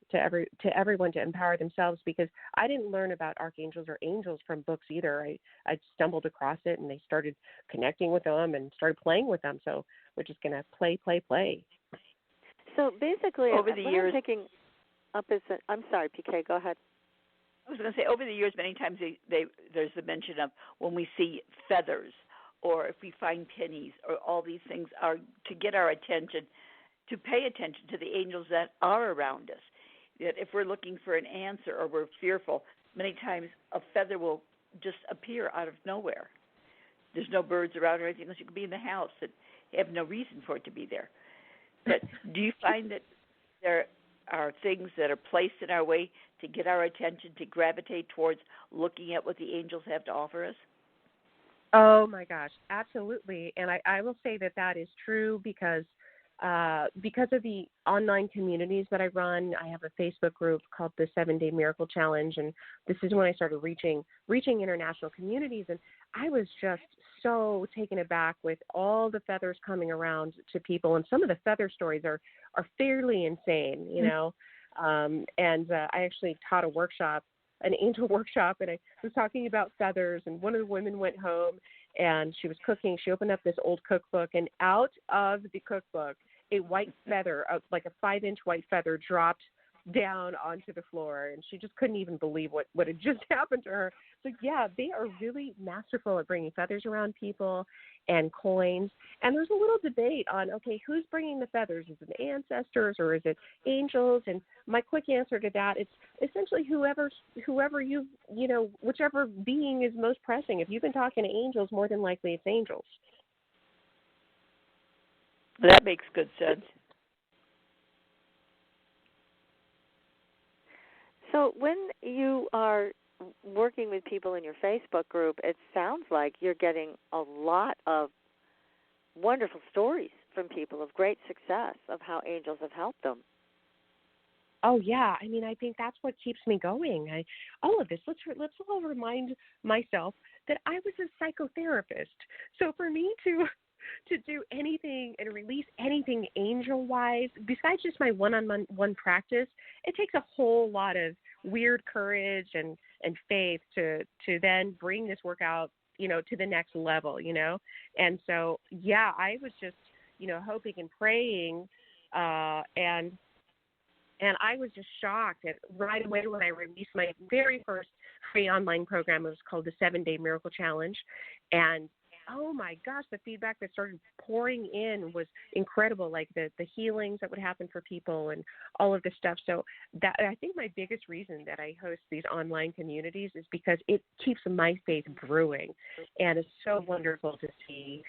everyone to empower themselves, because I didn't learn about archangels or angels from books either. I stumbled across it, and they started connecting with them and started playing with them. So we're just going to play. So basically, over the years, I'm picking up is I'm sorry, PK, go ahead. I was going to say, over the years, many times there's the mention of when we see feathers, or if we find pennies, or all these things are to get our attention, to pay attention to the angels that are around us. That if we're looking for an answer or we're fearful, many times a feather will just appear out of nowhere. There's no birds around or anything else. You could be in the house that have no reason for it to be there. But do you find that there are things that are placed in our way to get our attention, to gravitate towards looking at what the angels have to offer us? Oh, my gosh, absolutely. And I will say that is true because of the online communities that I run. I have a Facebook group called the 7-Day Miracle Challenge, and this is when I started reaching international communities. And I was just so taken aback with all the feathers coming around to people. And some of the feather stories are fairly insane, and I actually taught an angel workshop, and I was talking about feathers, and one of the women went home and she was cooking. She opened up this old cookbook, and out of the cookbook, a white feather, like a 5-inch white feather, dropped down onto the floor, and she just couldn't even believe what had just happened to her. So yeah, they are really masterful at bringing feathers around people and coins. And there's a little debate on, okay, who's bringing the feathers? Is it the ancestors or is it angels? And my quick answer to that, it's essentially whoever whichever being is most pressing. If you've been talking to angels, more than likely it's angels. That makes good sense. So when you are working with people in your Facebook group, it sounds like you're getting a lot of wonderful stories from people of great success of how angels have helped them. Oh yeah, I mean, I think that's what keeps me going. All of this. Let's all remind myself that I was a psychotherapist. So for me to do anything and release anything angel-wise, besides just my one-on-one practice, it takes a whole lot of weird courage and faith to then bring this work out, to the next level, And so, yeah, I was just, hoping and praying, and I was just shocked right away when I released my very first free online program. It was called the 7-Day Miracle Challenge. And oh my gosh, the feedback that started pouring in was incredible, like the healings that would happen for people and all of this stuff. So that, I think my biggest reason that I host these online communities is because it keeps my faith brewing. And it's so wonderful to see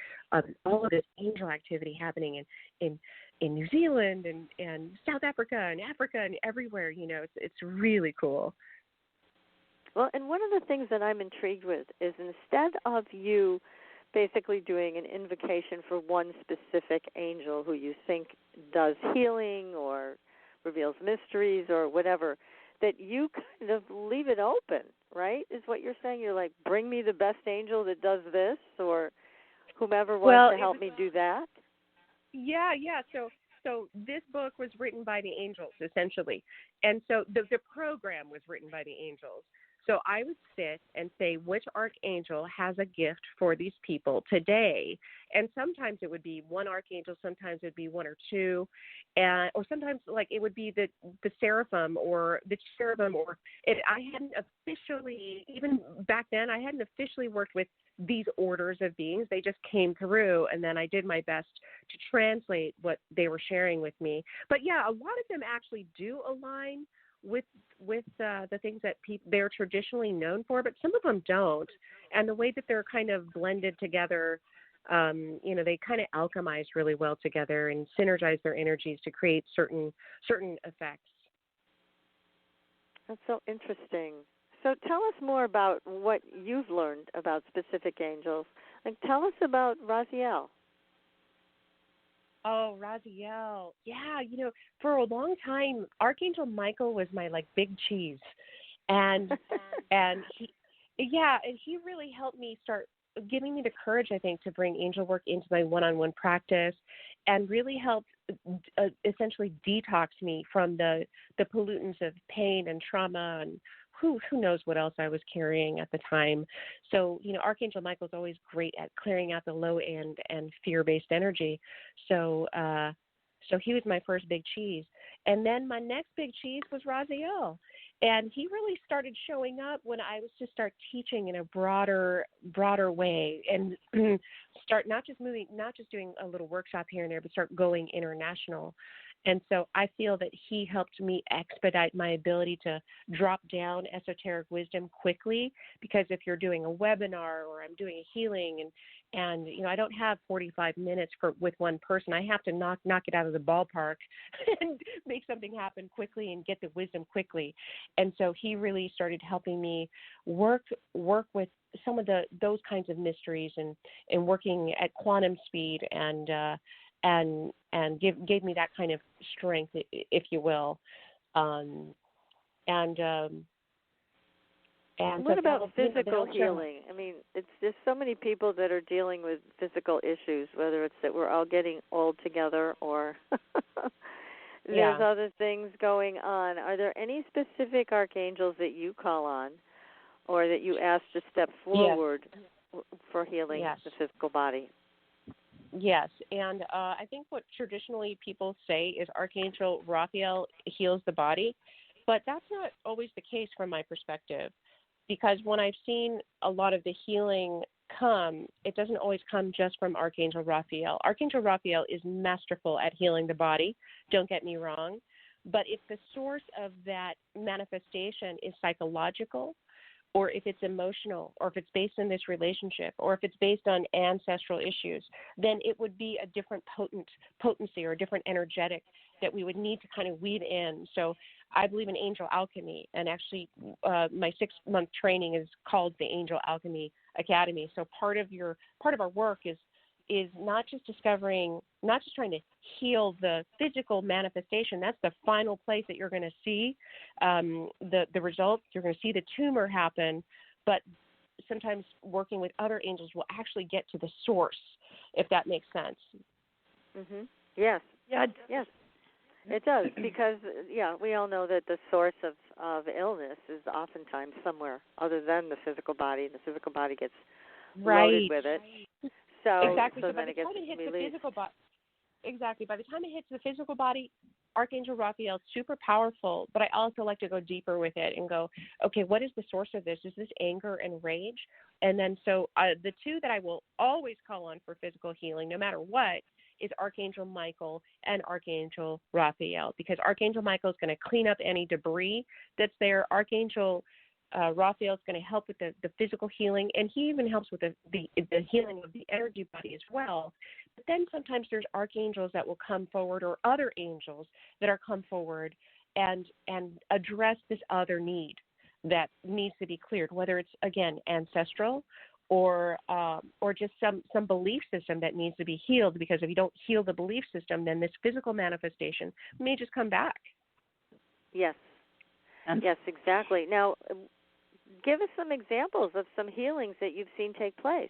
all of this angel activity happening in New Zealand and South Africa and everywhere. It's really cool. Well, and one of the things that I'm intrigued with is instead of you basically doing an invocation for one specific angel who you think does healing or reveals mysteries or whatever, that you kind of leave it open, right? Is what you're saying? You're like, bring me the best angel that does this, or whomever wants to help me do that? Yeah. So this book was written by the angels, essentially. And so the program was written by the angels. So I would sit and say, which archangel has a gift for these people today? And sometimes it would be one archangel, sometimes it would be one or two, or sometimes like it would be the seraphim or the cherubim, I hadn't officially, even back then, I hadn't officially worked with these orders of beings. They just came through, and then I did my best to translate what they were sharing with me. But yeah, a lot of them actually do align with the things that they're traditionally known for, but some of them don't. And the way that they're kind of blended together, they kind of alchemize really well together and synergize their energies to create certain effects. That's so interesting. So tell us more about what you've learned about specific angels. Like, tell us about Raziel. Oh, Raziel. Yeah, for a long time, Archangel Michael was my big cheese. And he really helped me start giving me the courage, I think, to bring angel work into my one-on-one practice, and really helped essentially detox me from the pollutants of pain and trauma and who knows what else I was carrying at the time. So, Archangel Michael's always great at clearing out the low end and fear-based energy. So he was my first big cheese. And then my next big cheese was Raziel. And he really started showing up when I was to start teaching in a broader way and start not just doing a little workshop here and there, but start going international. And so I feel that he helped me expedite my ability to drop down esoteric wisdom quickly, because if you're doing a webinar or I'm doing a healing and I don't have 45 minutes with one person, I have to knock it out of the ballpark and make something happen quickly and get the wisdom quickly. And so he really started helping me work with some of those kinds of mysteries and working at quantum speed and gave me that kind of strength, if you will. And what about physical healing? I mean, there's so many people that are dealing with physical issues, whether it's that we're all getting old together or there's other things going on. Are there any specific archangels that you call on or that you ask to step forward for healing the physical body? Yes, and I think what traditionally people say is Archangel Raphael heals the body, but that's not always the case from my perspective, because when I've seen a lot of the healing come, it doesn't always come just from Archangel Raphael. Archangel Raphael is masterful at healing the body, don't get me wrong, but if the source of that manifestation is psychological or if it's emotional, or if it's based on this relationship, or if it's based on ancestral issues, then it would be a different potency or a different energetic that we would need to kind of weave in. So I believe in angel alchemy, and actually my 6-month training is called the Angel Alchemy Academy. So part of our work is not just trying to heal the physical manifestation. That's the final place that you're going to see the results. You're going to see the tumor happen, but sometimes working with other angels will actually get to the source, if that makes sense. Mm-hmm. Yes. Yeah. Yes. It does, because we all know that the source of illness is oftentimes somewhere other than the physical body, and the physical body gets loaded with it. So exactly. So by the time it hits the physical body, by the time it hits the physical body, Archangel Raphael is super powerful. But I also like to go deeper with it and go, okay, what is the source of this? Is this anger and rage? And then so the two that I will always call on for physical healing, no matter what, is Archangel Michael and Archangel Raphael, because Archangel Michael is going to clean up any debris that's there. Archangel Raphael is going to help with the physical healing, and he even helps with the healing of the energy body as well. But then sometimes there's archangels that will come forward, or other angels that are come forward and address this other need that needs to be cleared, whether it's, again, ancestral or just some belief system that needs to be healed, because if you don't heal the belief system, then this physical manifestation may just come back. Yes. Yes, exactly. Now, give us some examples of some healings that you've seen take place.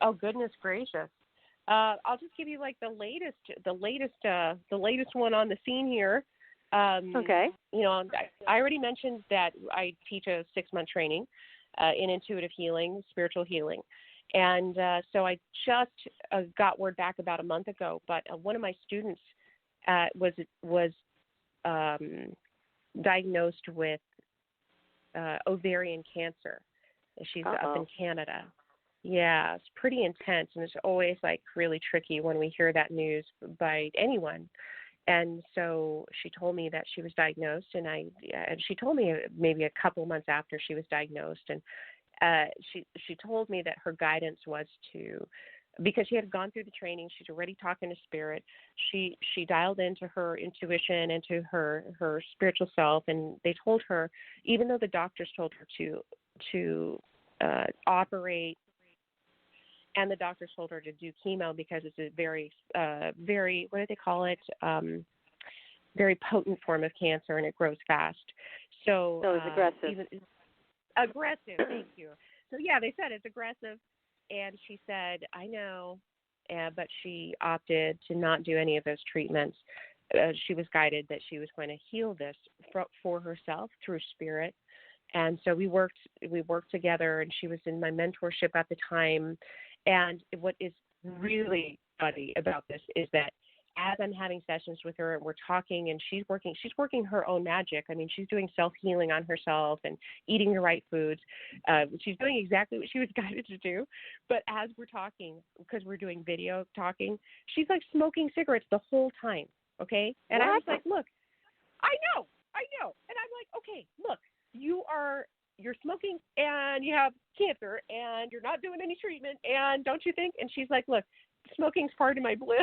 Oh, goodness gracious. I'll just give you like the latest one on the scene here. Okay. You know, I already mentioned that I teach a 6-month training in intuitive healing, spiritual healing. And so I just got word back about a month ago, but one of my students was diagnosed with ovarian cancer. She's up in Canada. Yeah, it's pretty intense, and it's always like really tricky when we hear that news by anyone. And so she told me that she was diagnosed, and she told me maybe a couple months after she was diagnosed, and she told me that her guidance was to, because she had gone through the training, she's already talking to spirit. She dialed into her intuition, into her spiritual self, and they told her, even though the doctors told her to operate, and the doctors told her to do chemo because it's a very, what do they call it? Very potent form of cancer, and it grows fast. So it's aggressive. Aggressive, thank you. So yeah, they said it's aggressive, and she said, I know, but she opted to not do any of those treatments. She was guided that she was going to heal this for herself through spirit. And so we worked together, and she was in my mentorship at the time. And what is really funny about this is that as I'm having sessions with her and we're talking, and she's working her own magic. I mean, she's doing self-healing on herself and eating the right foods. She's doing exactly what she was guided to do. But as we're talking, because we're doing video talking, she's like smoking cigarettes the whole time. Okay. And I was like, look, I know. And I'm like, okay, look, you're smoking and you have cancer and you're not doing any treatment, and don't you think? And she's like, look, smoking's part of my bliss.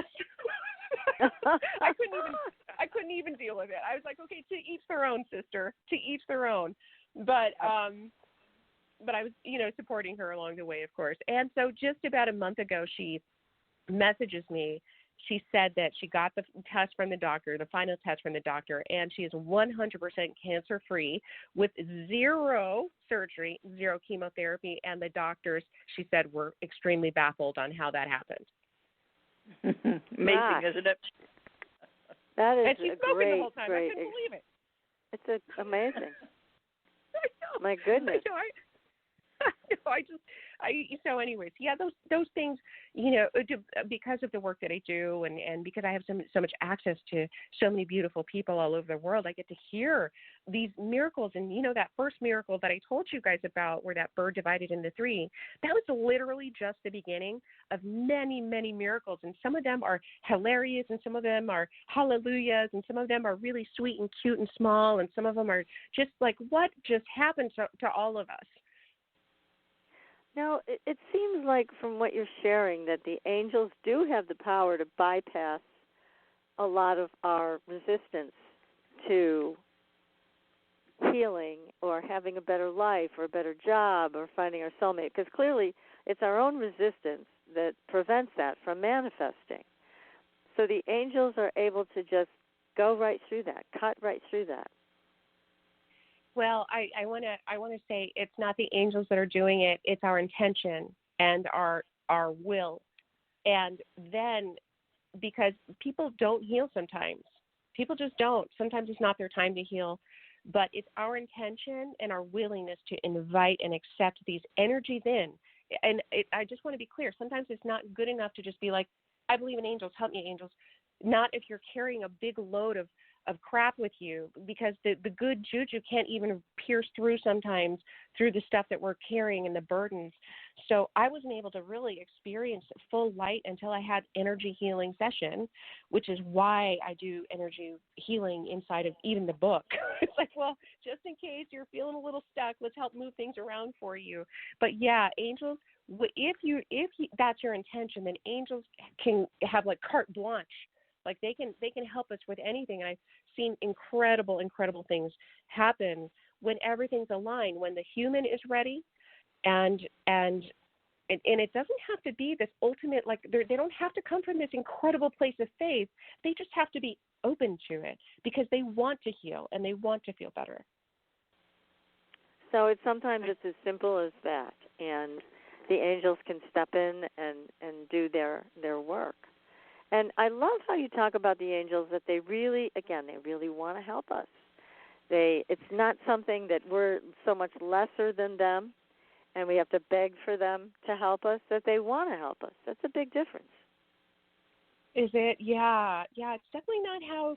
I couldn't even deal with it. I was like, okay, to each their own, sister, to each their own. But I was, supporting her along the way, of course. And so just about a month ago, she messages me. She said that she got the test from the doctor, the final test from the doctor, and she is 100% cancer-free with 0 surgery, 0 chemotherapy, and the doctors, she said, were extremely baffled on how that happened. Amazing, isn't it? That is and she's smoking the whole time. I couldn't believe it. It's amazing. I know. My goodness. So anyways, yeah, those things, because of the work that I do and because I have so much access to so many beautiful people all over the world, I get to hear these miracles. And, that first miracle that I told you guys about where that bird divided into three, that was literally just the beginning of many, many miracles. And some of them are hilarious and some of them are hallelujahs and some of them are really sweet and cute and small. And some of them are just like, what just happened to all of us? Now, it seems like from what you're sharing that the angels do have the power to bypass a lot of our resistance to healing or having a better life or a better job or finding our soulmate, because clearly it's our own resistance that prevents that from manifesting. So the angels are able to just go right through that, cut right through that. Well, I want to say it's not the angels that are doing it. It's our intention and our will. And then because people don't heal sometimes. People just don't. Sometimes it's not their time to heal. But it's our intention and our willingness to invite and accept these energies in. And I just want to be clear. Sometimes it's not good enough to just be like, I believe in angels. Help me, angels. Not if you're carrying a big load of crap with you, because the good juju can't even pierce through sometimes through the stuff that we're carrying and the burdens. So I wasn't able to really experience full light until I had energy healing session, which is why I do energy healing inside of even the book. It's like, well, just in case you're feeling a little stuck, let's help move things around for you. But yeah, angels, if that's your intention, then angels can have like carte blanche. Like they can help us with anything. And I've seen incredible things happen when everything's aligned, when the human is ready, and it doesn't have to be this ultimate, like they don't have to come from this incredible place of faith. They just have to be open to it because they want to heal and they want to feel better. So sometimes it's as simple as that, and the angels can step in and do their work. And I love how you talk about the angels, that they really want to help us. It's not something that we're so much lesser than them and we have to beg for them to help us, that they want to help us. That's a big difference. Is it? Yeah. It's definitely not how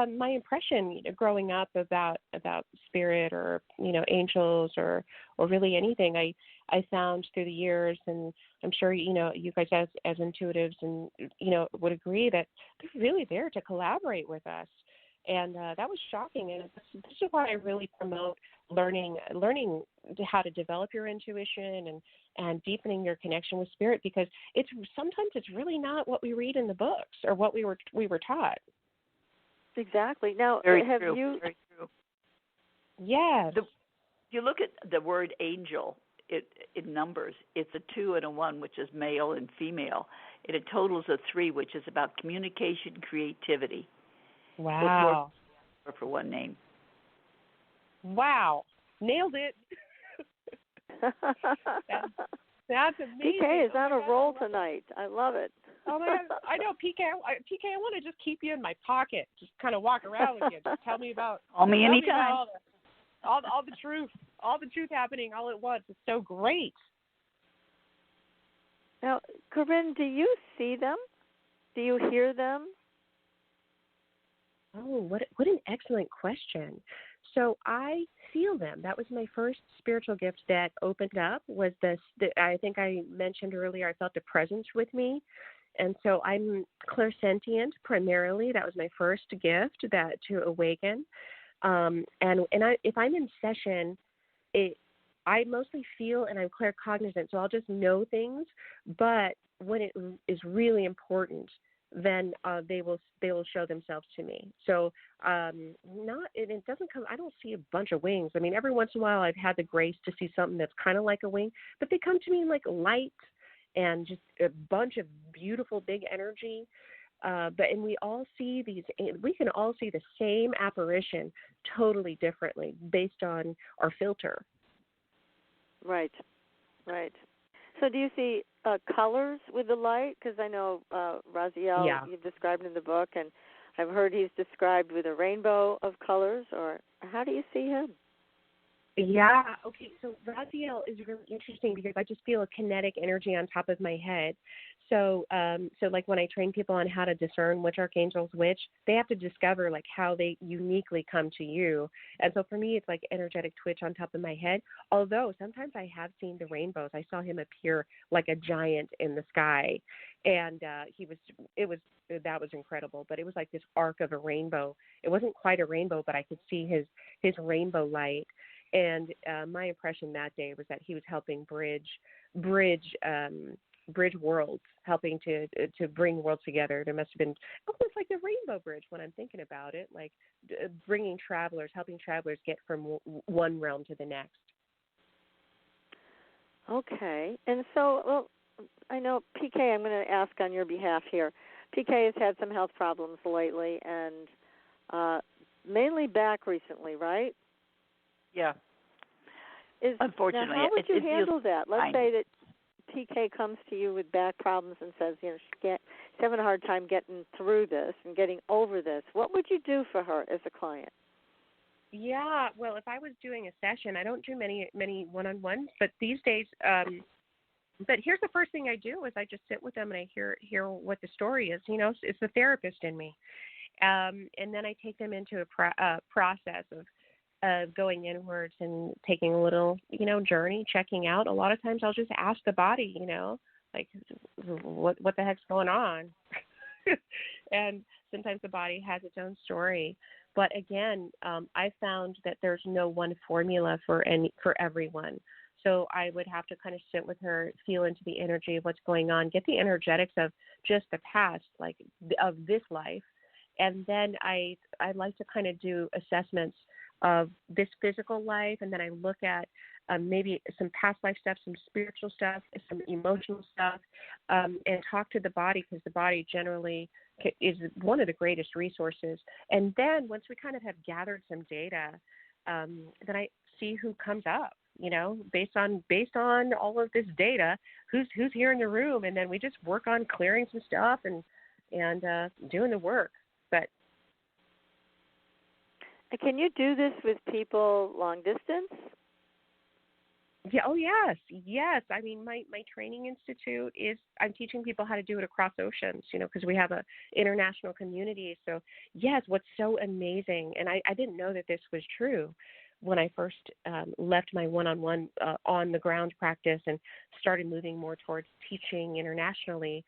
my impression growing up about spirit or angels or really anything. I found through the years, and I'm sure you guys as intuitives and would agree that they're really there to collaborate with us. And that was shocking, and this is why I really promote learning how to develop your intuition and deepening your connection with spirit, because sometimes it's really not what we read in the books or what we were taught. Exactly. Now, Very have true. you? Very true. Yes. You look at the word angel. In numbers, it's a 2 and a 1, which is male and female. It totals a 3, which is about communication, creativity. Wow. For one name. Wow. Nailed it. That's amazing. PK is on a roll tonight. I love it. Oh my God. I know, PK. I want to just keep you in my pocket. Just kind of walk around with you. Just tell me about. Call me anytime. All the truth. All the truth happening all at once. It's so great. Now, Corinne, do you see them? Do you hear them? Oh, what an excellent question. So I feel them. That was my first spiritual gift that opened up, was I think I mentioned earlier, I felt the presence with me. And so I'm clairsentient primarily. That was my first gift to awaken. If I'm in session, I mostly feel and I'm claircognizant, so I'll just know things. But when it is really important, then they will show themselves to me. So it doesn't come. I don't see a bunch of wings. I mean, every once in a while I've had the grace to see something that's kind of like a wing, but they come to me in like light and just a bunch of beautiful big energy. And we all see we can all see the same apparition totally differently based on our filter. Right. So do you see colors with the light? Because I know Raziel, you've described in the book, and I've heard he's described with a rainbow of colors. Or how do you see him? Yeah. Okay. So Raziel is really interesting because I just feel a kinetic energy on top of my head. So like when I train people on how to discern which archangel's which, they have to discover like how they uniquely come to you. And so for me, it's like energetic twitch on top of my head. Although sometimes I have seen the rainbows. I saw him appear like a giant in the sky, and that was incredible. But it was like this arc of a rainbow. It wasn't quite a rainbow, but I could see his rainbow light. And my impression that day was that he was helping bridge worlds, helping to bring worlds together. There must have been almost like the Rainbow Bridge when I'm thinking about it, like bringing travelers, helping travelers get from one realm to the next. Okay. And so, well, I know, PK, I'm going to ask on your behalf here. PK has had some health problems lately, and mainly back recently, right? Yeah. Unfortunately, now how would you handle that? Let's fine. say that PK comes to you with back problems and says, she's having a hard time getting through this and getting over this. What would you do for her as a client? Yeah, well, if I was doing a session, I don't do many one-on-ones, but these days, but here's the first thing I do is I just sit with them and I hear what the story is. It's the therapist in me, and then I take them into a process of going inwards and taking a little, journey, checking out. A lot of times I'll just ask the body, like, what the heck's going on? And sometimes the body has its own story. But again, I found that there's no one formula for everyone. So I would have to kind of sit with her, feel into the energy of what's going on, get the energetics of just the past, like of this life. And then I like to kind of do assessments of this physical life, and then I look at maybe some past life stuff, some spiritual stuff, some emotional stuff, and talk to the body, because the body generally is one of the greatest resources. And then once we kind of have gathered some data, then I see who comes up, based on all of this data, who's here in the room, and then we just work on clearing some stuff and doing the work. But can you do this with people long distance? Yeah. Oh, yes. I mean, my training institute I'm teaching people how to do it across oceans, because we have a international community. So yes, what's so amazing, and I didn't know that this was true when I first left my one-on-one on the ground practice and started moving more towards teaching internationally.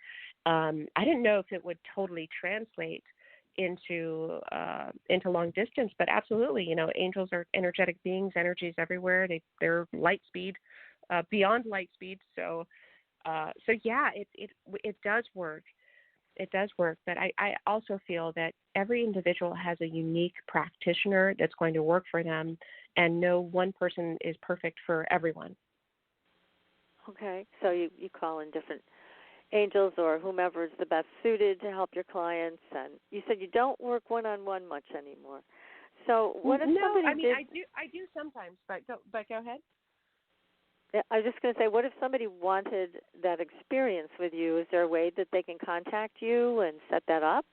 I didn't know if it would totally translate into long distance, but absolutely, angels are energetic beings, energies everywhere. They're light speed, beyond light speed. So yeah, it does work. It does work, but I also feel that every individual has a unique practitioner that's going to work for them, and no one person is perfect for everyone. Okay, so you call in different angels or whomever is the best suited to help your clients, and you said you don't work one-on-one much anymore. So what if somebody did? I do sometimes, but go ahead. I was just going to say, what if somebody wanted that experience with you? Is there a way that they can contact you and set that up?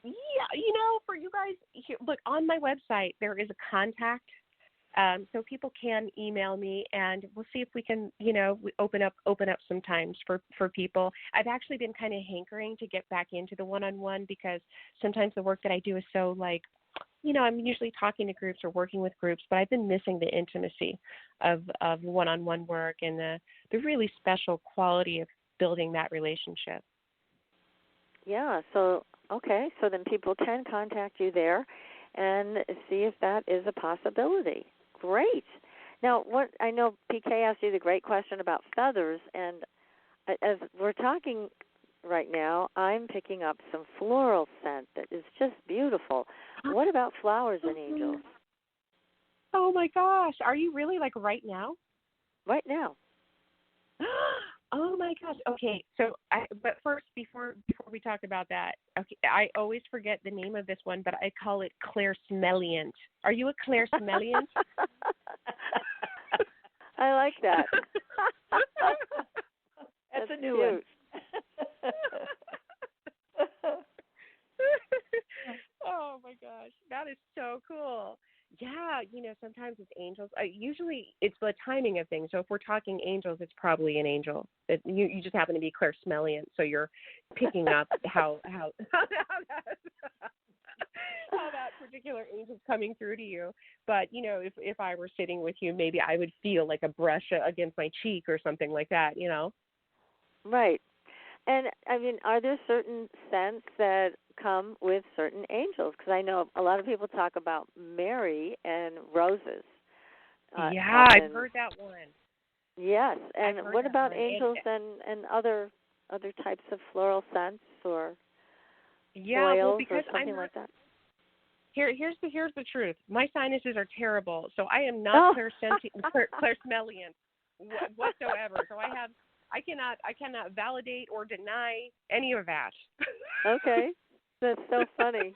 Yeah, for you guys, look, on my website there is a contact. So people can email me, and we'll see if we can, open up some times for people. I've actually been kind of hankering to get back into the one-on-one, because sometimes the work that I do is so I'm usually talking to groups or working with groups, but I've been missing the intimacy of one-on-one work and the really special quality of building that relationship. Yeah. So, okay. So then people can contact you there and see if that is a possibility. Great. Now, what I know PK asked you the great question about feathers, and as we're talking right now, I'm picking up some floral scent that is just beautiful. What about flowers and angels? Oh my gosh, are you really, like, right now? Right now. Oh my gosh. Okay, so but first, before we talk about that, okay, I always forget the name of this one, but I call it clairsmelliant. Are you a clairsmelliant? I like that. That's a new one. Oh my gosh, that is so cool. Yeah, sometimes it's angels. Usually it's the timing of things. So if we're talking angels, it's probably an angel. You just happen to be clairsmelliant, so you're picking up how that particular angel's coming through to you. But, if I were sitting with you, maybe I would feel like a brush against my cheek or something like that, Right. And, are there certain scents that come with certain angels? Because I know a lot of people talk about Mary and roses. I've heard that one. Yes. And what about angels and other types of floral scents or oils or something like that? Here's the truth. My sinuses are terrible, so I am not clairsmelliant whatsoever. So I cannot validate or deny any of that. Okay, that's so funny.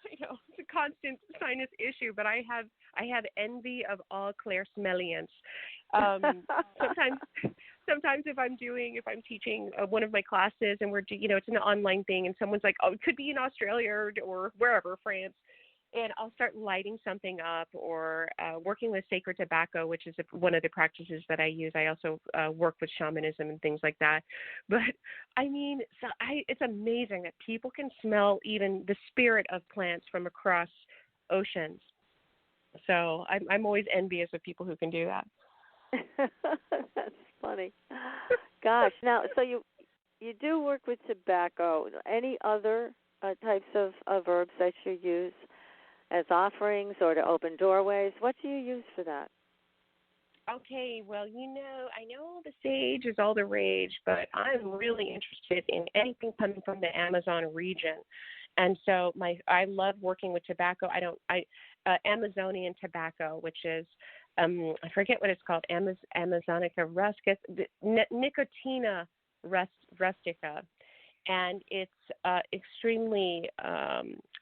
I know it's a constant sinus issue, but I have envy of all clairsmelliants. Sometimes if I'm teaching one of my classes and we're it's an online thing and someone's like, oh, it could be in Australia or wherever, France, and I'll start lighting something up or working with sacred tobacco, which is one of the practices that I use. I also work with shamanism and things like that. But it's amazing that people can smell even the spirit of plants from across oceans. So I'm always envious of people who can do that. That's funny. Gosh. Now, so you do work with tobacco. Any other types of herbs that you use as offerings or to open doorways? What do you use for that? Okay, well, I know the sage is all the rage, but I'm really interested in anything coming from the Amazon region. And so I love working with tobacco. Amazonian tobacco, which is I forget what it's called, Amazonica rustica, Nicotina rustica, and it's extremely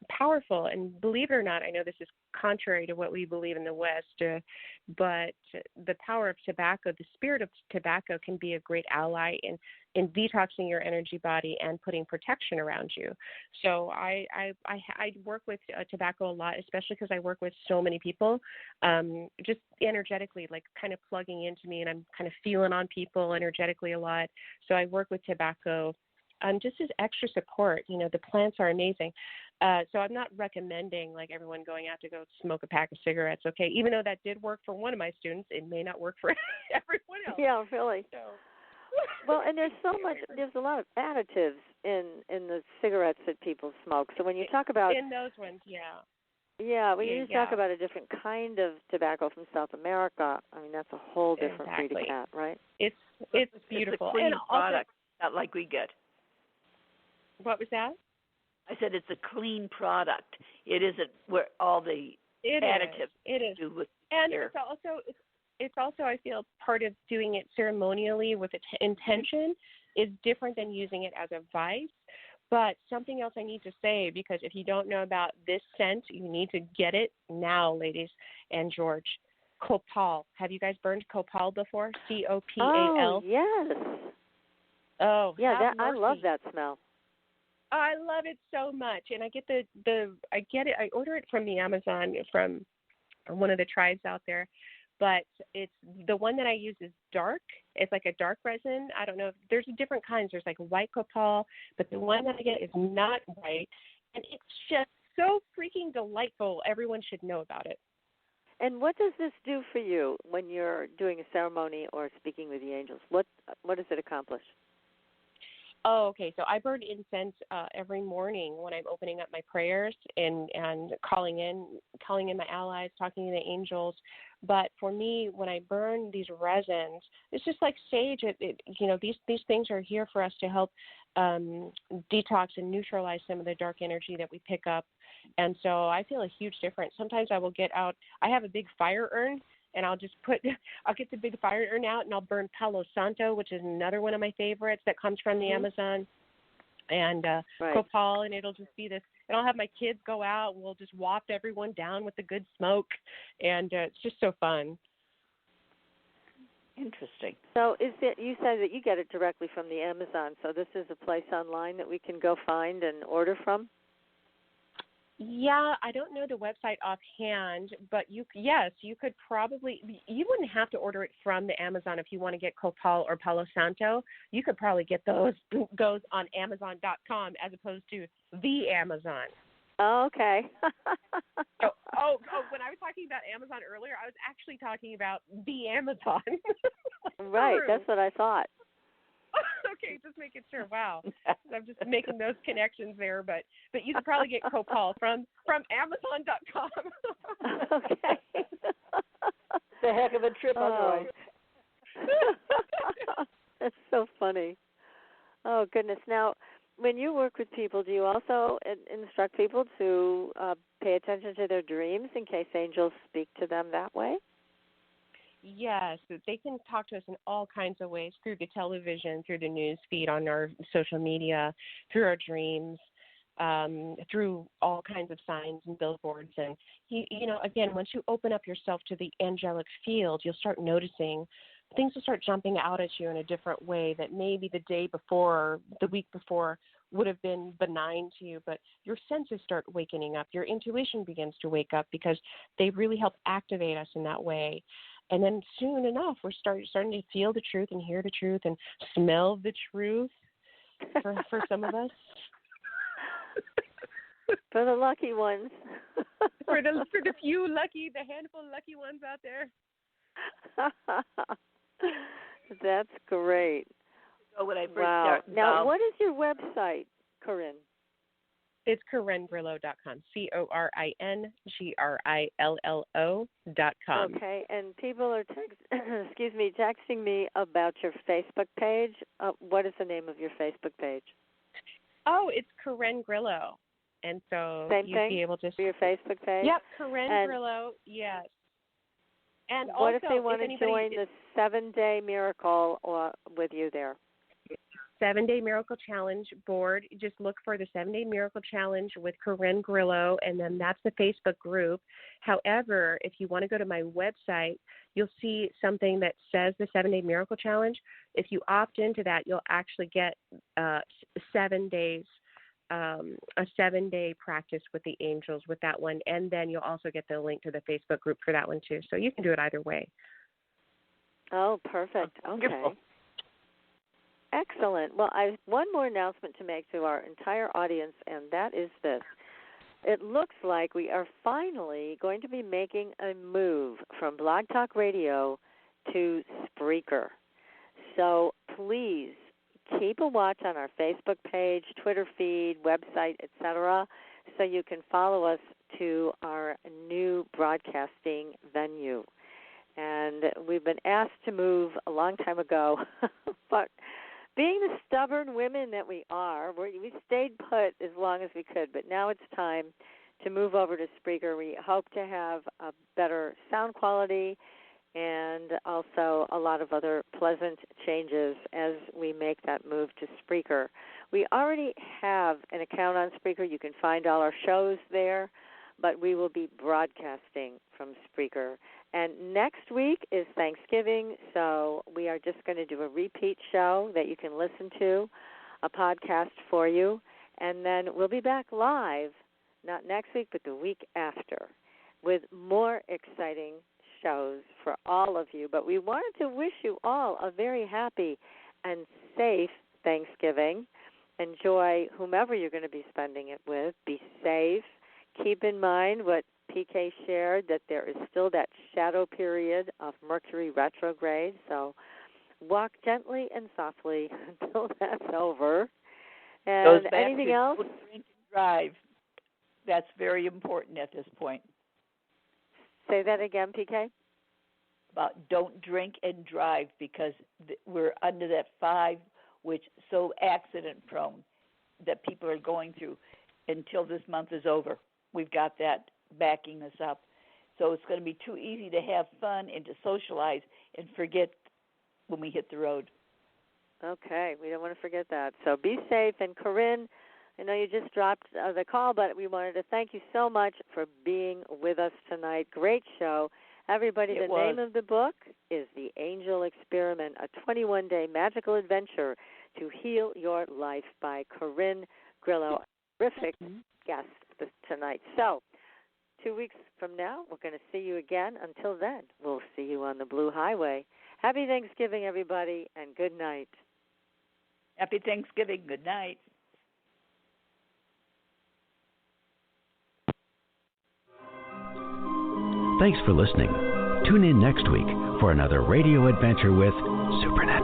powerful. And believe it or not, I know this is contrary to what we believe in the West, but the power of tobacco, the spirit of tobacco, can be a great ally in detoxing your energy body and putting protection around you. So I work with tobacco a lot, especially because I work with so many people, just energetically, like kind of plugging into me, and I'm kind of feeling on people energetically a lot. So I work with tobacco just as extra support. The plants are amazing. So I'm not recommending like everyone going out to go smoke a pack of cigarettes. Okay, even though that did work for one of my students, it may not work for everyone else. Yeah, really. So. Well, and there's a lot of additives in the cigarettes that people smoke. So when you talk about in those ones, yeah. Yeah, when you talk about a different kind of tobacco from South America, that's a whole different breed of cat, right? It's beautiful. It's a clean and product, not like we get. What was that? I said it's a clean product. It isn't where all the additives do with and hair. it's also I feel part of doing it ceremonially with intention is different than using it as a vice. But something else I need to say, because if you don't know about this scent, you need to get it now, ladies and George. Copal. Have you guys burned copal before? Copal. Oh, yes. Oh, yeah. I love that smell. I love it so much, and I get I order it from the Amazon from one of the tribes out there, but it's the one that I use is dark. It's like a dark resin. I don't know if there's different kinds. There's like white copal, but the one that I get is not white, and it's just so freaking delightful. Everyone should know about it. And what does this do for you when you're doing a ceremony or speaking with the angels? What does it accomplish? Oh, okay. So I burn incense every morning when I'm opening up my prayers and calling in my allies, talking to the angels. But for me, when I burn these resins, it's just like sage. These things are here for us to help detox and neutralize some of the dark energy that we pick up. And so I feel a huge difference. Sometimes I will get out. I have a big fire urn. And I'll get the big fire urn out and I'll burn Palo Santo, which is another one of my favorites that comes from the Amazon, and copal, and it'll just be this. And I'll have my kids go out and we'll just waft everyone down with the good smoke, and it's just so fun. Interesting. So you said that you get it directly from the Amazon, so this is a place online that we can go find and order from? Yeah, I don't know the website offhand, but you could probably, you wouldn't have to order it from the Amazon if you want to get Copal or Palo Santo. You could probably get those on Amazon.com as opposed to the Amazon. Oh, okay. When I was talking about Amazon earlier, I was actually talking about the Amazon. Right, that's what I thought. Okay, just making sure. Wow, I'm just making those connections there, but you could probably get Copal from Amazon.com. Okay. It's a heck of a trip otherwise. That's so funny. Oh goodness! Now, when you work with people, do you also instruct people to pay attention to their dreams in case angels speak to them that way? Yes, they can talk to us in all kinds of ways, through the television, through the news feed, on our social media, through our dreams, through all kinds of signs and billboards. And, again, once you open up yourself to the angelic field, you'll start noticing things will start jumping out at you in a different way that maybe the day before or the week before would have been benign to you, but your senses start wakening up. Your intuition begins to wake up because they really help activate us in that way. And then soon enough, we're starting to feel the truth and hear the truth and smell the truth for some of us. For the lucky ones. for the few lucky, the handful of lucky ones out there. That's great. So when I first wow. started, now, what is your website, Corinne? It's CorinGrillo.com. CorinGrillo.com. Okay, and people are texting me about your Facebook page. What is the name of your Facebook page? Oh, it's Corin Grillo. And so you'd be able to for your Facebook page? Yep, Corin Grillo, yes. And what also, if they want to join the 7-Day Miracle with you there? 7-Day Miracle Challenge board. Just look for the 7-Day Miracle Challenge with Corin Grillo, and then that's the Facebook group. However, if you want to go to my website, you'll see something that says the 7-Day Miracle Challenge. If you opt into that, you'll actually get 7 days, a 7-day practice with the angels with that one, and then you'll also get the link to the Facebook group for that one too. So you can do it either way. Oh, perfect. Okay. Excellent. Well, I have one more announcement to make to our entire audience, and that is this. It looks like we are finally going to be making a move from Blog Talk Radio to Spreaker. So please keep a watch on our Facebook page, Twitter feed, website, etc., so you can follow us to our new broadcasting venue. And we've been asked to move a long time ago, but being the stubborn women that we are, we stayed put as long as we could, but now it's time to move over to Spreaker. We hope to have a better sound quality and also a lot of other pleasant changes as we make that move to Spreaker. We already have an account on Spreaker. You can find all our shows there, but we will be broadcasting from Spreaker. And next week is Thanksgiving, so we are just going to do a repeat show that you can listen to, a podcast for you, and then we'll be back live, not next week, but the week after, with more exciting shows for all of you. But we wanted to wish you all a very happy and safe Thanksgiving. Enjoy whomever you're going to be spending it with. Be safe. Keep in mind what PK shared, that there is still that shadow period of Mercury retrograde, so walk gently and softly until that's over. And anything else? Don't drink and drive. That's very important at this point. Say that again, PK. About don't drink and drive, because we're under that 5, which is so accident prone that people are going through until this month is over. We've got that backing us up. So it's going to be too easy to have fun and to socialize and forget when we hit the road. Okay, we don't want to forget that. So be safe. And Corinne, I know you just dropped the call, but we wanted to thank you so much for being with us tonight. Great show. Everybody, the name of the book is The Angel Experiment, a 21-day magical adventure to heal your life by Corin Grillo. Terrific guest tonight. So 2 weeks from now, we're going to see you again. Until then, we'll see you on the Blue Highway. Happy Thanksgiving, everybody, and good night. Happy Thanksgiving. Good night. Thanks for listening. Tune in next week for another radio adventure with Supernatural.